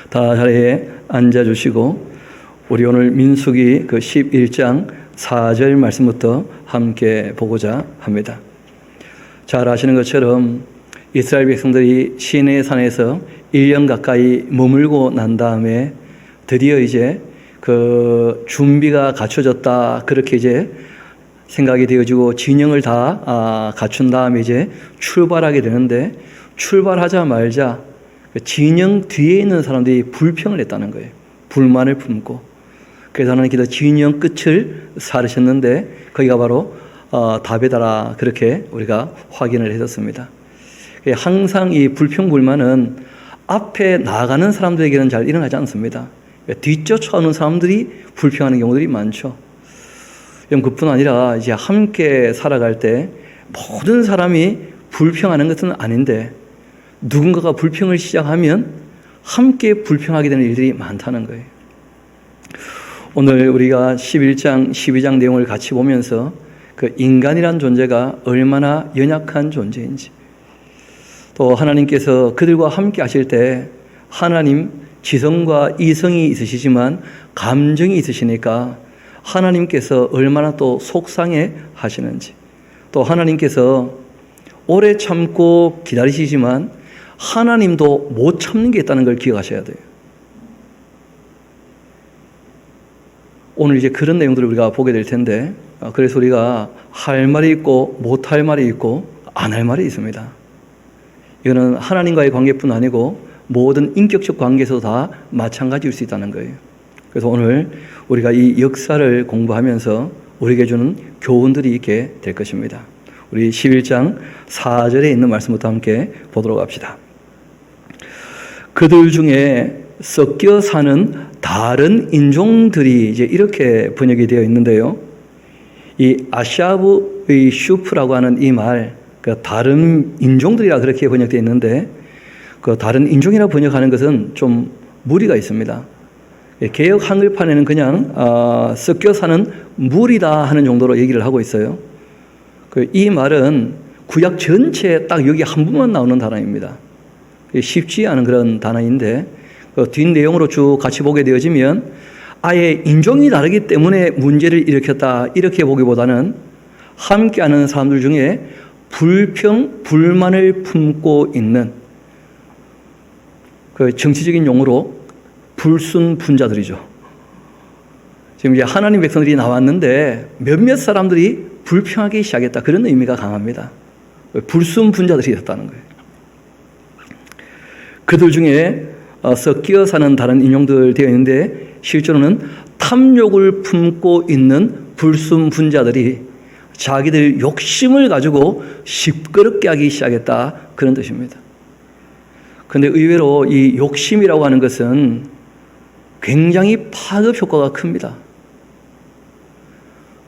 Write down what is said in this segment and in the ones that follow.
다 자리에 앉아주시고 우리 오늘 민수기 그 11장 4절 말씀부터 함께 보고자 합니다. 잘 아시는 것처럼 이스라엘 백성들이 시내 산에서 1년 가까이 머물고 난 다음에 드디어 이제 그 준비가 갖춰졌다, 그렇게 이제 생각이 되어지고 진영을 다 갖춘 다음에 이제 출발하게 되는데, 출발하자마자 진영 뒤에 있는 사람들이 불평을 했다는 거예요. 불만을 품고. 그래서 하나님께서 진영 끝을 사르셨는데 거기가 바로 다베다라, 그렇게 우리가 확인을 했었습니다. 항상 이 불평불만은 앞에 나가는 사람들에게는 잘 일어나지 않습니다. 뒤쫓아오는 사람들이 불평하는 경우들이 많죠. 그뿐 아니라 이제 함께 살아갈 때 모든 사람이 불평하는 것은 아닌데, 누군가가 불평을 시작하면 함께 불평하게 되는 일들이 많다는 거예요. 오늘 우리가 11장, 12장 내용을 같이 보면서 그 인간이란 존재가 얼마나 연약한 존재인지, 또 하나님께서 그들과 함께 하실 때 하나님 지성과 이성이 있으시지만 감정이 있으시니까 하나님께서 얼마나 또 속상해 하시는지, 또 하나님께서 오래 참고 기다리시지만 하나님도 못 참는 게 있다는 걸 기억하셔야 돼요. 오늘 이제 그런 내용들을 우리가 보게 될 텐데, 그래서 우리가 할 말이 있고 못 할 말이 있고 안 할 말이 있습니다. 이거는 하나님과의 관계뿐 아니고 모든 인격적 관계에서도 다 마찬가지일 수 있다는 거예요. 그래서 오늘 우리가 이 역사를 공부하면서 우리에게 주는 교훈들이 있게 될 것입니다. 우리 11장 4절에 있는 말씀부터 함께 보도록 합시다. 그들 중에 섞여 사는 다른 인종들이, 이제 이렇게 번역이 되어 있는데요. 이 아샤브의 슈프라고 하는 이 말, 그 다른 인종들이라 그렇게 번역되어 있는데, 그 다른 인종이라 번역하는 것은 좀 무리가 있습니다. 개역 한글판에는 그냥 섞여 사는 무리다 하는 정도로 얘기를 하고 있어요. 이 말은 구약 전체에 딱 여기 한 부분만 나오는 단어입니다. 쉽지 않은 그런 단어인데, 그 뒷 내용으로 쭉 같이 보게 되어지면 아예 인종이 다르기 때문에 문제를 일으켰다, 이렇게 보기보다는 함께하는 사람들 중에 불평, 불만을 품고 있는, 그 정치적인 용어로 불순분자들이죠. 지금 이제 하나님 백성들이 나왔는데 몇몇 사람들이 불평하기 시작했다, 그런 의미가 강합니다. 불순분자들이었다는 거예요. 그들 중에 섞여 사는 다른 인종들 되어 있는데, 실제로는 탐욕을 품고 있는 불순분자들이 자기들 욕심을 가지고 시끄럽게 하기 시작했다, 그런 뜻입니다. 그런데 의외로 이 욕심이라고 하는 것은 굉장히 파급 효과가 큽니다.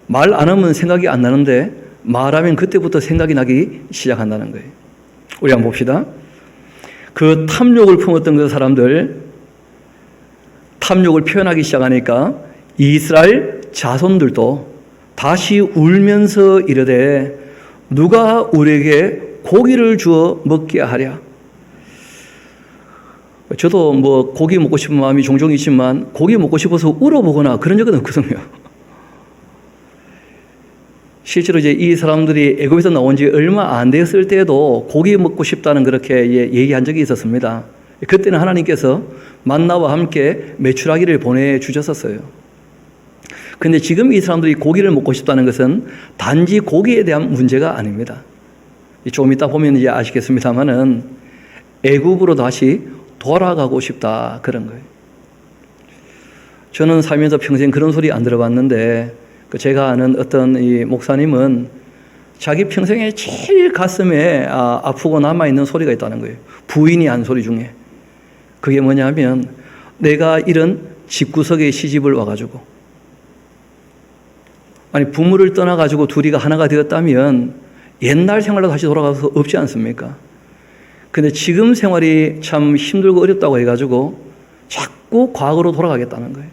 말 안 하면 생각이 안 나는데 말하면 그때부터 생각이 나기 시작한다는 거예요. 우리 한번 봅시다. 그 탐욕을 품었던 그 사람들, 탐욕을 표현하기 시작하니까 이스라엘 자손들도 다시 울면서 이르되 누가 우리에게 고기를 주어 먹게 하랴. 저도 뭐 고기 먹고 싶은 마음이 종종 있지만 고기 먹고 싶어서 울어보거나 그런 적은 없거든요. 실제로 이제 이 사람들이 애굽에서 나온 지 얼마 안 되었을 때에도 고기 먹고 싶다는 그렇게 얘기한 적이 있었습니다. 그때는 하나님께서 만나와 함께 메추라기를 보내주셨었어요. 그런데 지금 이 사람들이 고기를 먹고 싶다는 것은 단지 고기에 대한 문제가 아닙니다. 조금 이따 보면 이제 아시겠습니다만은 애굽으로 다시 돌아가고 싶다, 그런 거예요. 저는 살면서 평생 그런 소리 안 들어봤는데, 제가 아는 어떤 이 목사님은 자기 평생에 제일 가슴에 아프고 남아있는 소리가 있다는 거예요. 부인이 한 소리 중에. 그게 뭐냐면, 내가 이런 집구석에 시집을 와가지고, 아니 부모를 떠나가지고 둘이가 하나가 되었다면 옛날 생활로 다시 돌아가서 없지 않습니까? 근데 지금 생활이 참 힘들고 어렵다고 해가지고 자꾸 과거로 돌아가겠다는 거예요.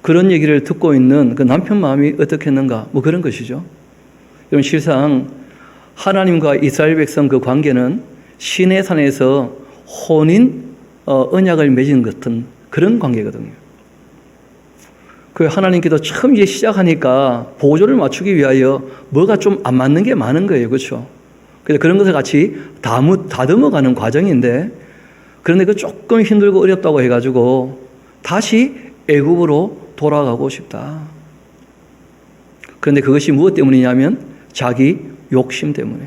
그런 얘기를 듣고 있는 그 남편 마음이 어떻겠는가, 뭐 그런 것이죠. 여러분, 실상 하나님과 이스라엘 백성 그 관계는 시내산에서 혼인 언약을 맺은 같은 그런 관계거든요. 그 하나님께도 처음 이제 시작하니까 보조를 맞추기 위하여 뭐가 좀 안 맞는 게 많은 거예요. 그렇죠? 그래서 그런 것을 같이 다듬어가는 과정인데, 그런데 그 조금 힘들고 어렵다고 해가지고 다시 애굽으로 돌아가고 싶다. 그런데 그것이 무엇 때문이냐면 자기 욕심 때문에.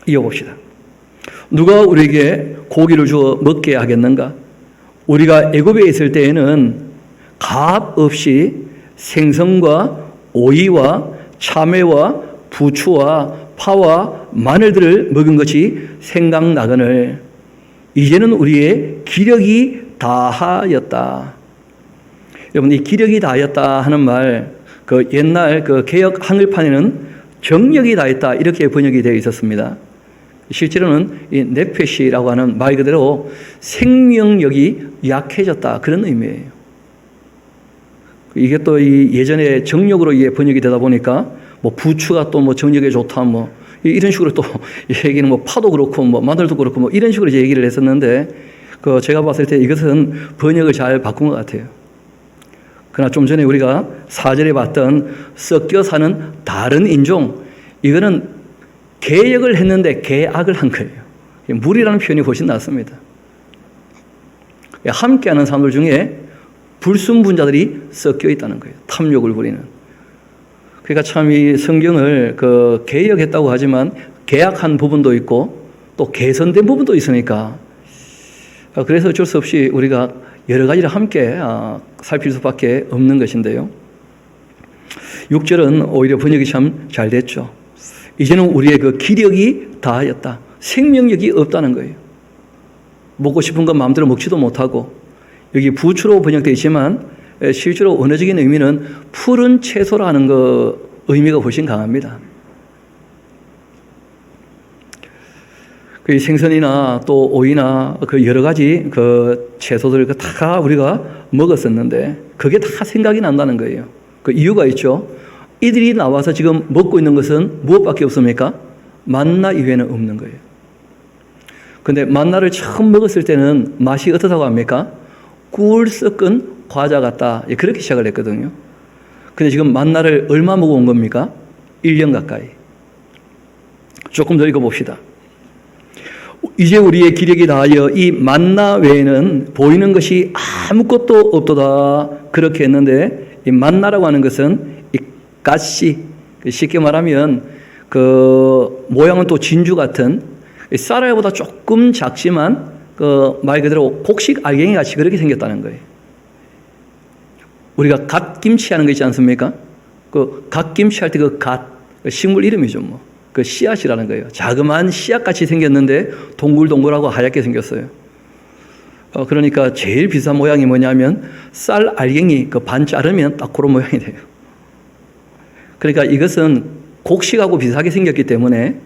이어봅시다. 누가 우리에게 고기를 주어 먹게 하겠는가? 우리가 애굽에 있을 때에는 값 없이 생선과 오이와 참외와 부추와 파와 마늘들을 먹은 것이 생각나거늘 이제는 우리의 기력이 다하였다. 여러분, 이 기력이 다하였다 하는 말, 그 옛날 그 개역 한글판에는 정력이 다했다 이렇게 번역이 되어 있었습니다. 실제로는 이 네페시라고 하는 말 그대로 생명력이 약해졌다 그런 의미예요. 이게 또 이 예전에 정력으로 이게 번역이 되다 보니까 뭐 부추가 또 뭐 정력에 좋다 뭐 이런 식으로 또 얘기는 뭐 파도 그렇고 뭐 마늘도 그렇고 뭐 이런 식으로 이제 얘기를 했었는데, 그 제가 봤을 때 이것은 번역을 잘 바꾼 것 같아요. 그러나 좀 전에 우리가 4절에 봤던 섞여 사는 다른 인종, 이거는 계역을 했는데 계악을 한 거예요. 무리라는 표현이 훨씬 낫습니다. 함께하는 사람들 중에 불순분자들이 섞여 있다는 거예요. 탐욕을 부리는. 그러니까 참 이 성경을 그 개역했다고 하지만 개약한 부분도 있고 또 개선된 부분도 있으니까, 그래서 어쩔 수 없이 우리가 여러 가지를 함께 살필 수밖에 없는 것인데요. 6절은 오히려 번역이 참 잘 됐죠. 이제는 우리의 그 기력이 다하였다. 생명력이 없다는 거예요. 먹고 싶은 건 마음대로 먹지도 못하고, 여기 부추로 번역되어 있지만 실제로 언어적인 의미는 푸른 채소라는 거 의미가 훨씬 강합니다. 그 생선이나 또 오이나 그 여러 가지 그 채소들 다 우리가 먹었었는데 그게 다 생각이 난다는 거예요. 그 이유가 있죠. 이들이 나와서 지금 먹고 있는 것은 무엇밖에 없습니까? 만나 이외에는 없는 거예요. 근데 만나를 처음 먹었을 때는 맛이 어떻다고 합니까? 꿀 섞은 과자 같다. 그렇게 시작을 했거든요. 근데 지금 만나를 얼마 먹어온 겁니까? 1년 가까이. 조금 더 읽어봅시다. 이제 우리의 기력이 다하여 이 만나 외에는 보이는 것이 아무것도 없도다. 그렇게 했는데 이 만나라고 하는 것은 이 가시, 쉽게 말하면 그 모양은 또 진주 같은 쌀알보다 조금 작지만 그 말 그대로 곡식 알갱이 같이 그렇게 생겼다는 거예요. 우리가 갓김치 하는 거 있지 않습니까? 그 갓김치 할 때 그 갓, 식물 이름이죠 뭐. 그 씨앗이라는 거예요. 자그마한 씨앗같이 생겼는데 동글동글하고 하얗게 생겼어요. 그러니까 제일 비싼 모양이 뭐냐면 쌀 알갱이 그 반 자르면 딱 그런 모양이 돼요. 그러니까 이것은 곡식하고 비슷하게 생겼기 때문에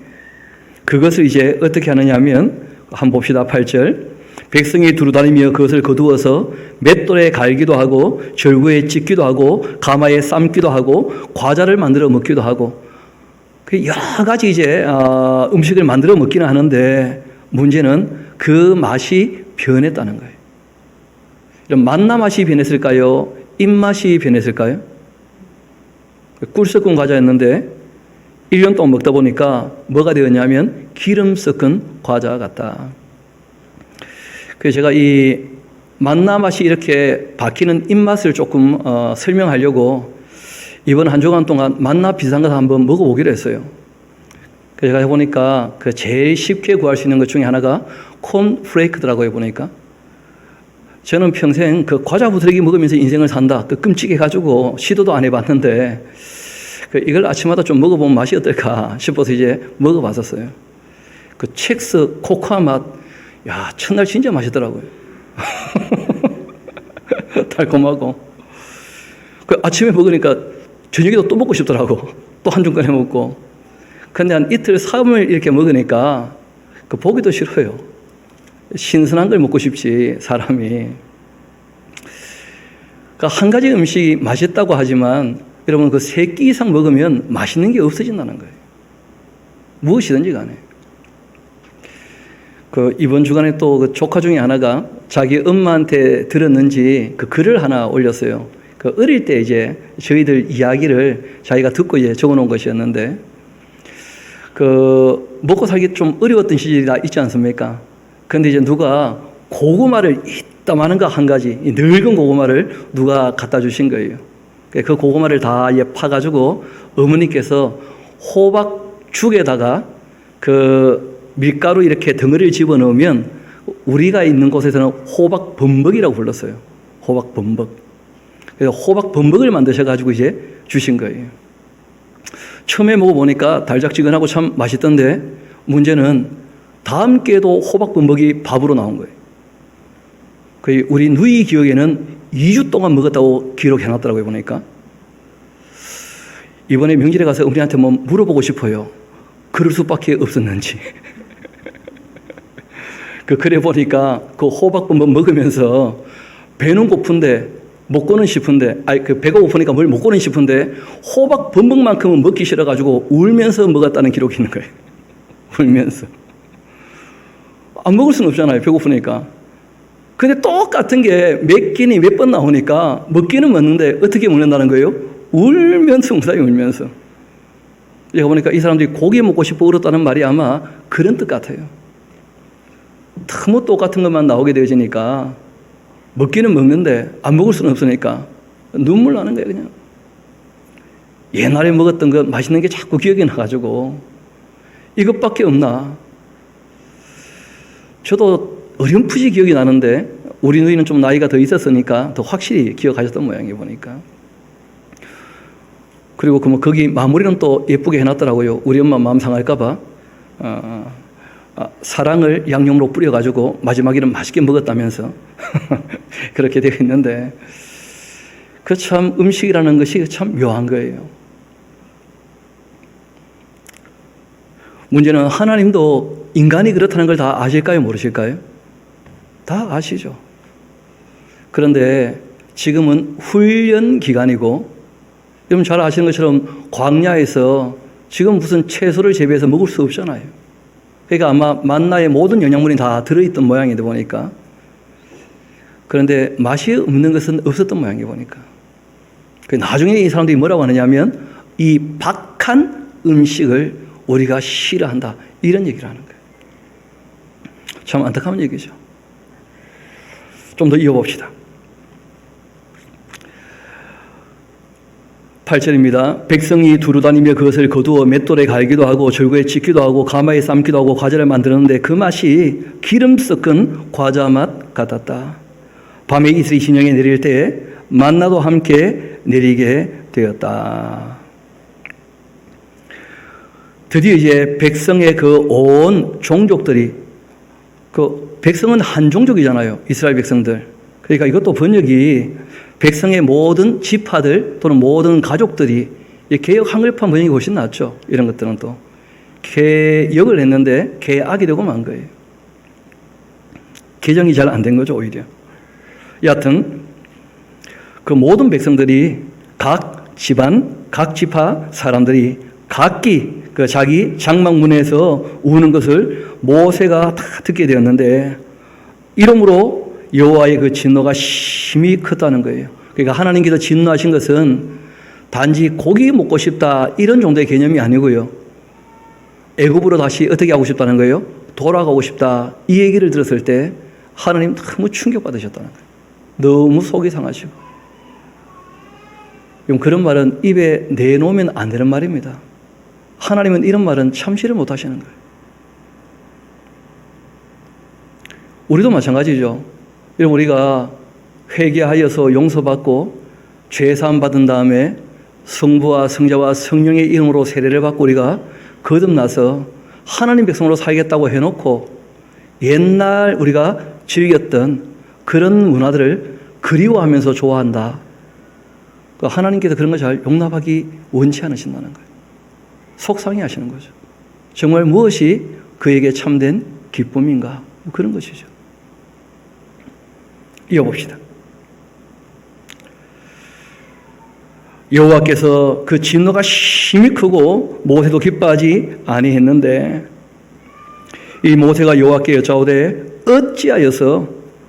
그것을 이제 어떻게 하느냐 하면 한번 봅시다. 8절. 백성이 두루다니며 그것을 거두어서 맷돌에 갈기도 하고 절구에 찢기도 하고 가마에 삶기도 하고 과자를 만들어 먹기도 하고 여러 가지 이제 음식을 만들어 먹기는 하는데 문제는 그 맛이 변했다는 거예요. 이런 만나 맛이 변했을까요? 입맛이 변했을까요? 꿀 섞은 과자였는데 1년 동안 먹다 보니까 뭐가 되었냐면 기름 섞은 과자 같다. 그래서 제가 이 만나 맛이 이렇게 바뀌는 입맛을 조금 설명하려고 이번 한 주간 동안 만나 비슷한 거 한번 먹어보기로 했어요. 그래서 제가 해보니까 그 제일 쉽게 구할 수 있는 것 중에 하나가 콘프레이크더라고 해보니까. 저는 평생 그 과자 부스러기 먹으면서 인생을 산다. 그 끔찍해가지고 시도도 안 해봤는데 이걸 아침마다 좀 먹어보면 맛이 어떨까 싶어서 이제 먹어봤었어요. 그 첵스 코코아 맛, 야, 첫날 진짜 맛있더라고요. 달콤하고. 그 아침에 먹으니까 저녁에도 또 먹고 싶더라고. 또 한 줌 꺼내 먹고. 근데 한 이틀, 3일 이렇게 먹으니까 그 보기도 싫어요. 신선한 걸 먹고 싶지, 사람이. 그러니까 한 가지 음식이 맛있다고 하지만 여러분 그 3끼 이상 먹으면 맛있는 게 없어진다는 거예요. 무엇이든지 간에. 이번 주간에 또 그 조카 중에 하나가 자기 엄마한테 들었는지 그 글을 하나 올렸어요. 어릴 때 이제 저희들 이야기를 자기가 듣고 이제 적어 놓은 것이었는데, 먹고 살기 좀 어려웠던 시절이 다 있지 않습니까? 근데 이제 누가 고구마를 이따마한가 한 가지, 늙은 고구마를 누가 갖다 주신 거예요. 그 고구마를 다 파가지고 어머니께서 호박죽에다가 밀가루 이렇게 덩어리를 집어넣으면 우리가 있는 곳에서는 호박 범벅이라고 불렀어요. 호박 범벅. 그래서 호박 범벅을 만드셔가지고 이제 주신 거예요. 처음에 먹어보니까 달짝지근하고 참 맛있던데, 문제는 다음 끼에도 호박 범벅이 밥으로 나온 거예요. 우리 누이 기억에는 2주 동안 먹었다고 기록해놨더라고요, 보니까. 이번에 명절에 가서 어머니한테 뭐 물어보고 싶어요. 그럴 수밖에 없었는지. 그래 보니까 호박 범벅 먹으면서 배는 고픈데 먹고는 싶은데, 배가 고프니까 뭘 먹고는 싶은데 호박 범벅만큼은 먹기 싫어가지고 울면서 먹었다는 기록이 있는 거예요. 울면서. 안 먹을 수는 없잖아요, 배고프니까. 근데 똑같은 게 몇 끼니 몇 번 나오니까 먹기는 먹는데 어떻게 먹는다는 거예요? 울면서 먹어요, 울면서. 제가 보니까 이 사람들이 고기 먹고 싶어 울었다는 말이 아마 그런 뜻 같아요. 너무 똑같은 것만 나오게 되어지니까 먹기는 먹는데 안 먹을 수는 없으니까 눈물 나는 거예요, 그냥. 옛날에 먹었던 거 맛있는 게 자꾸 기억이 나가지고 이것밖에 없나. 저도 어렴풋이 기억이 나는데 우리 누이는 좀 나이가 더 있었으니까 더 확실히 기억하셨던 모양이에요, 보니까. 그리고 거기 마무리는 또 예쁘게 해놨더라고요. 우리 엄마 마음 상할까봐 사랑을 양념으로 뿌려가지고 마지막에는 맛있게 먹었다면서 그렇게 되어 있는데, 참 음식이라는 것이 참 묘한 거예요. 문제는 하나님도 인간이 그렇다는 걸 다 아실까요, 모르실까요? 다 아시죠. 그런데 지금은 훈련 기간이고, 여러분 잘 아시는 것처럼 광야에서 지금 무슨 채소를 재배해서 먹을 수 없잖아요. 그러니까 아마 만나의 모든 영양분이 다 들어있던 모양이다 보니까. 그런데 맛이 없는 것은 없었던 모양이 보니까. 나중에 이 사람들이 뭐라고 하느냐면 이 박한 음식을 우리가 싫어한다, 이런 얘기를 하는 거예요. 참 안타까운 얘기죠. 좀 더 이어봅시다. 8절입니다. 백성이 두루다니며 그것을 거두어 맷돌에 갈기도 하고 절구에 찢기도 하고 가마에 삶기도 하고 과자를 만들었는데 그 맛이 기름 섞은 과자 맛 같았다. 밤에 이슬이 진영에 내릴 때에 만나도 함께 내리게 되었다. 드디어 이제 백성의 온 종족들이, 백성은 한 종족이잖아요, 이스라엘 백성들. 그러니까 이것도 번역이 백성의 모든 지파들 또는 모든 가족들이, 개역 한글판 번역이 훨씬 낫죠. 이런 것들은 또 개역을 했는데 개악이 되고 만 거예요. 개정이 잘 안 된 거죠, 오히려. 여하튼 모든 백성들이 각 집안, 각 지파 사람들이 각기 자기 장막문에서 우는 것을 모세가 다 듣게 되었는데, 이러므로 여호와의 진노가 심히 컸다는 거예요. 그러니까 하나님께서 진노하신 것은 단지 고기 먹고 싶다 이런 정도의 개념이 아니고요. 애굽으로 다시 어떻게 하고 싶다는 거예요? 돌아가고 싶다, 이 얘기를 들었을 때 하나님 너무 충격받으셨다는 거예요. 너무 속이 상하시고. 그런 말은 입에 내놓으면 안 되는 말입니다. 하나님은 이런 말은 참지를 못하시는 거예요. 우리도 마찬가지죠. 여러분, 우리가 회개하여서 용서받고 죄사함 받은 다음에 성부와 성자와 성령의 이름으로 세례를 받고 우리가 거듭나서 하나님 백성으로 살겠다고 해놓고 옛날 우리가 즐겼던 그런 문화들을 그리워하면서 좋아한다. 하나님께서 그런 걸 잘 용납하기 원치 않으신다는 거예요. 속상해 하시는 거죠. 정말 무엇이 그에게 참된 기쁨인가? 그런 것이죠. 이어봅시다. 여호와께서 그 진노가 심히 크고 모세도 기뻐하지 아니했는데 이 모세가 여호와께 여짜오되 어찌하여서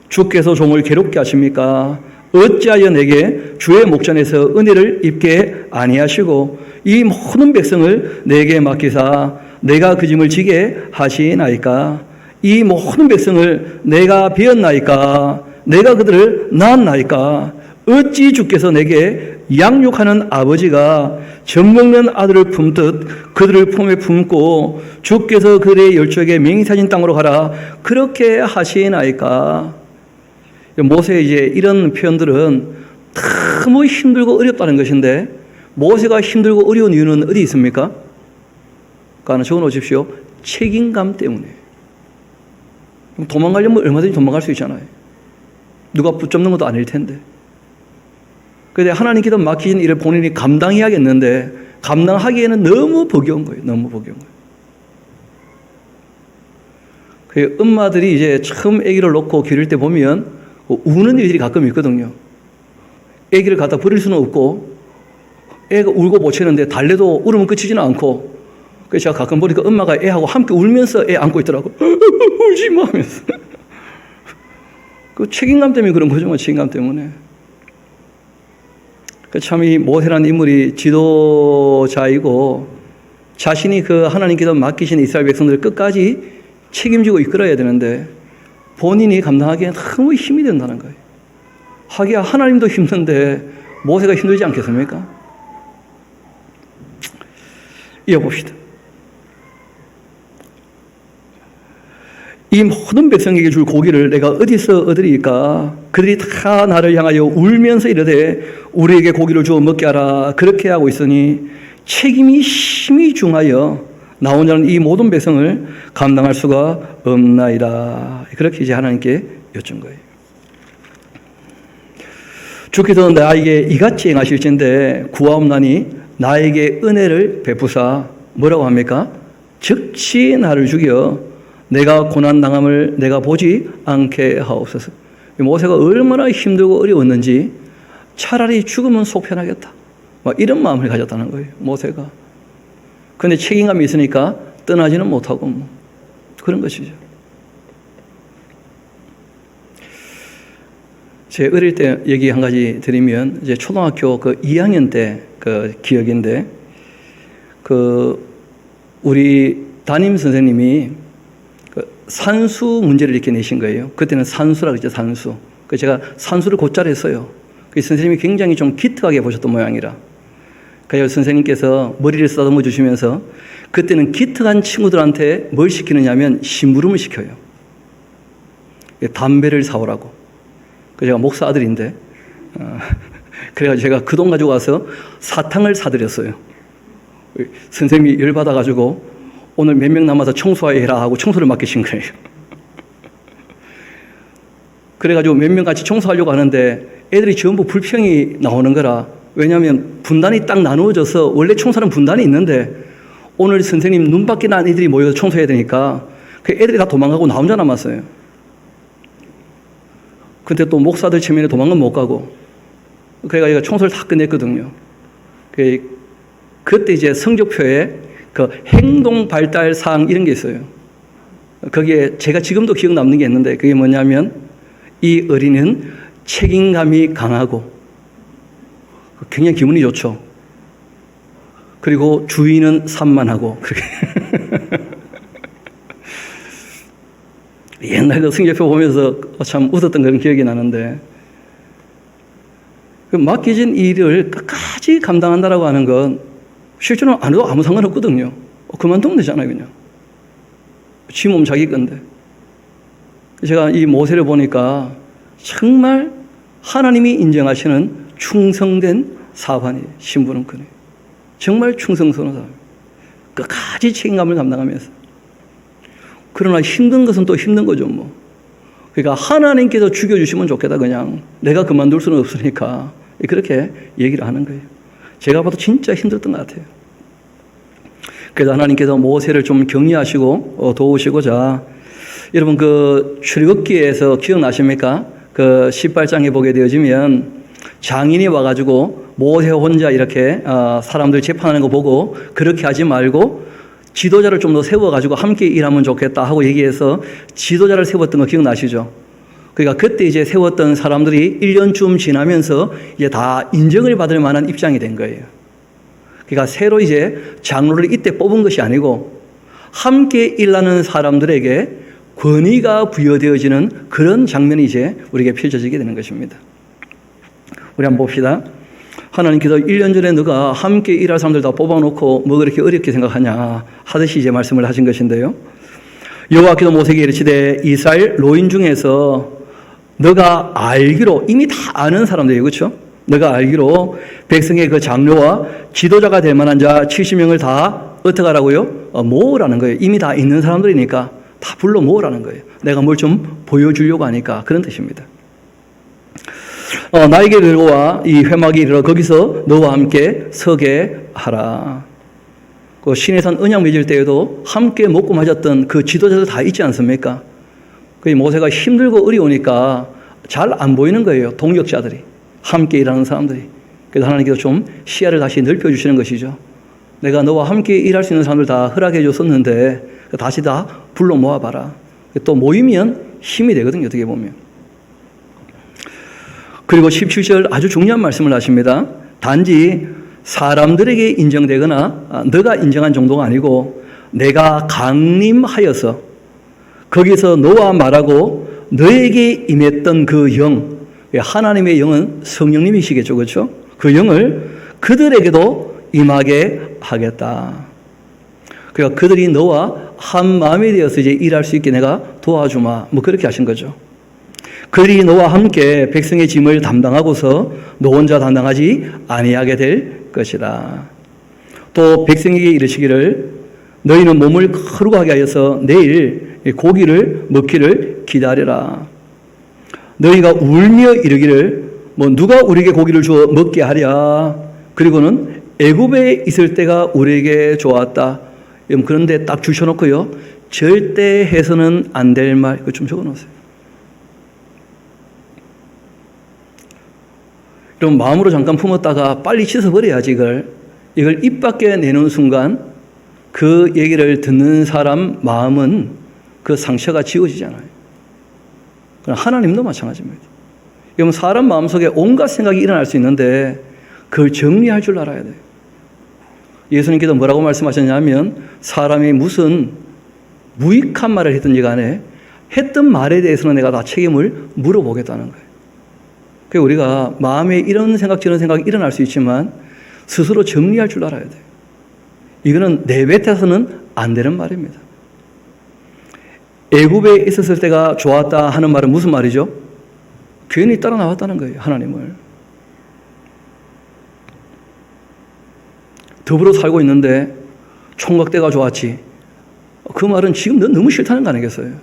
주께서 종을 괴롭게 하십니까? 어찌하여 내게 주의 목전에서 은혜를 입게 아니하시고 이 모든 백성을 내게 맡기사 내가 그 짐을 지게 하시나이까? 이 모든 백성을 내가 베었나이까? 내가 그들을 낳았나이까? 어찌 주께서 내게 양육하는 아버지가 젖먹는 아들을 품듯 그들을 품에 품고 주께서 그들의 열조에게 맹세하신 땅으로 가라 그렇게 하시나이까? 모세의 이제 이런 표현들은 너무 힘들고 어렵다는 것인데 모세가 힘들고 어려운 이유는 어디 있습니까? 그 하나 적어놓으십시오. 책임감 때문에. 도망가려면 얼마든지 도망갈 수 있잖아요. 누가 붙잡는 것도 아닐 텐데. 그런데 하나님께서 맡기신 일을 본인이 감당해야겠는데 감당하기에는 너무 버거운 거예요. 너무 버거운 거예요. 그 엄마들이 이제 처음 아기를 놓고 기를 때 보면 우는 일들이 가끔 있거든요. 아기를 갖다 버릴 수는 없고 애가 울고 보채는데 달래도 울으면 그치지는 않고 그래서 제가 가끔 보니까 엄마가 애하고 함께 울면서 애 안고 있더라고. 울지 마 하면서. 그 책임감 때문에 그런 거죠. 책임감 때문에. 참 이 모세라는 인물이 지도자이고 자신이 그 하나님께서 맡기신 이스라엘 백성들을 끝까지 책임지고 이끌어야 되는데 본인이 감당하기엔 너무 힘이 된다는 거예요. 하기야 하나님도 힘든데 모세가 힘들지 않겠습니까? 이어봅시다. 이 모든 백성에게 줄 고기를 내가 어디서 얻으리까? 그들이 다 나를 향하여 울면서 이르되 우리에게 고기를 주어 먹게 하라. 그렇게 하고 있으니 책임이 심히 중하여 나 혼자는 이 모든 백성을 감당할 수가 없나이다. 그렇게 이제 하나님께 여쭌 거예요. 주께서 나에게 이같이 행하실진데 구하옵나니 나에게 은혜를 베푸사 뭐라고 합니까? 즉시 나를 죽여 내가 고난당함을 내가 보지 않게 하옵소서. 모세가 얼마나 힘들고 어려웠는지 차라리 죽으면 속 편하겠다. 이런 마음을 가졌다는 거예요. 모세가. 그런데 책임감이 있으니까 떠나지는 못하고 그런 것이죠. 제 어릴 때 얘기 한 가지 드리면 이제 초등학교 그 2학년 때 그 기억인데 우리 담임 선생님이 산수 문제를 이렇게 내신 거예요. 그때는 산수라 그랬죠, 산수. 그래서 제가 산수를 곧잘 했어요. 그 선생님이 굉장히 좀 기특하게 보셨던 모양이라. 그래서 선생님께서 머리를 쓰다듬어 주시면서 그때는 기특한 친구들한테 뭘 시키느냐면 심부름을 시켜요. 담배를 사오라고. 그래서 제가 목사 아들인데, 그래가지고 제가 그 돈 가지고 와서 사탕을 사드렸어요. 선생님이 열받아가지고 오늘 몇 명 남아서 청소해라 하고 청소를 맡기신 거예요. 그래가지고 몇 명 같이 청소하려고 하는데 애들이 전부 불평이 나오는 거라. 왜냐하면 분단이 딱 나누어져서 원래 청소는 분단이 있는데 오늘 선생님 눈밖에 난 애들이 모여서 청소해야 되니까 그 애들이 다 도망가고 나 혼자 남았어요. 근데 또 목사들 체면에 도망은 못 가고 그래가지고 청소를 다 끝냈거든요. 그때 이제 성적표에 그 행동 발달 사항 이런 게 있어요. 거기에 제가 지금도 기억 남는 게 있는데 그게 뭐냐면 이 어린이는 책임감이 강하고 굉장히 기분이 좋죠. 그리고 주인은 산만하고 그렇게 옛날 그 성적표 보면서 참 웃었던 그런 기억이 나는데 맡겨진 일을 끝까지 감당한다라고 하는 건 실제로는 안 해도 아무 상관없거든요. 그만두면 되잖아요, 그냥. 지 몸 자기 건데. 제가 이 모세를 보니까 정말 하나님이 인정하시는 충성된 사관이에요. 신부는 그네. 정말 충성스러운 사람. 끝까지 책임감을 감당하면서. 그러나 힘든 것은 또 힘든 거죠, 뭐. 그러니까 하나님께서 죽여주시면 좋겠다, 그냥. 내가 그만둘 수는 없으니까. 그렇게 얘기를 하는 거예요. 제가 봐도 진짜 힘들었던 것 같아요. 그래서 하나님께서 모세를 좀 격려하시고 도우시고자 여러분 그 출애굽기에서 기억나십니까? 그 18장에 보게 되어지면 장인이 와가지고 모세 혼자 이렇게 사람들 재판하는 거 보고 그렇게 하지 말고 지도자를 좀 더 세워가지고 함께 일하면 좋겠다 하고 얘기해서 지도자를 세웠던 거 기억나시죠? 그러니까 그때 이제 세웠던 사람들이 1년쯤 지나면서 이제 다 인정을 받을 만한 입장이 된 거예요. 그러니까 새로 이제 장로를 이때 뽑은 것이 아니고 함께 일하는 사람들에게 권위가 부여되어지는 그런 장면이 이제 우리에게 펼쳐지게 되는 것입니다. 우리 한번 봅시다. 하나님께서 1년 전에 너가 함께 일할 사람들 다 뽑아놓고 뭐 그렇게 어렵게 생각하냐 하듯이 이제 말씀을 하신 것인데요. 여호와께서 모세에게 이르시되 이스라엘 노인 중에서 너가 알기로 이미 다 아는 사람들이에요. 그렇죠? 너가 알기로 백성의 그 장로와 지도자가 될 만한 자 70명을 다 어떻게 하라고요? 모으라는 거예요. 이미 다 있는 사람들이니까 다 불러 모으라는 거예요. 내가 뭘 좀 보여주려고 하니까 그런 뜻입니다. 나에게 들어와 이 회막에 이르러 거기서 너와 함께 서게 하라. 그 시내산 언약 맺을 때에도 함께 먹고 마셨던 그 지도자들 다 있지 않습니까? 그 모세가 힘들고 어려우니까 잘 안 보이는 거예요. 동역자들이. 함께 일하는 사람들이. 그래서 하나님께서 좀 시야를 다시 넓혀주시는 것이죠. 내가 너와 함께 일할 수 있는 사람들 다 허락해 줬었는데 다시 다 불러 모아봐라. 또 모이면 힘이 되거든요. 어떻게 보면. 그리고 17절 아주 중요한 말씀을 하십니다. 단지 사람들에게 인정되거나 너가 인정한 정도가 아니고 내가 강림하여서 거기서 너와 말하고 너에게 임했던 그 영, 하나님의 영은 성령님이시겠죠. 그렇죠? 그 영을 그들에게도 임하게 하겠다. 그러니까 그들이 너와 한 마음이 되어서 이제 일할 수 있게 내가 도와주마. 뭐 그렇게 하신 거죠. 그들이 너와 함께 백성의 짐을 담당하고서 너 혼자 담당하지 아니하게 될 것이다. 또 백성에게 이르시기를 너희는 몸을 거룩하게 하여서 내일 고기를 먹기를 기다려라. 너희가 울며 이르기를 뭐 누가 우리에게 고기를 주어 먹게 하랴. 그리고는 애굽에 있을 때가 우리에게 좋았다. 그런데 딱 주셔놓고요. 절대 해서는 안 될 말 그거 좀 적어놓으세요. 그럼 마음으로 잠깐 품었다가 빨리 씻어버려야지 이걸 입 밖에 내놓은 순간 그 얘기를 듣는 사람 마음은 그 상처가 지워지잖아요. 하나님도 마찬가지입니다. 그럼 사람 마음속에 온갖 생각이 일어날 수 있는데 그걸 정리할 줄 알아야 돼요. 예수님께서 뭐라고 말씀하셨냐면 사람이 무슨 무익한 말을 했든지 간에 했던 말에 대해서는 내가 다 책임을 물어보겠다는 거예요. 그러니까 우리가 마음에 이런 생각 저런 생각이 일어날 수 있지만 스스로 정리할 줄 알아야 돼요. 이거는 내뱉어서는 안 되는 말입니다. 애굽에 있었을 때가 좋았다 하는 말은 무슨 말이죠? 괜히 따라 나왔다는 거예요. 하나님을. 더불어 살고 있는데 총각 때가 좋았지. 그 말은 지금 너무 싫다는 거 아니겠어요?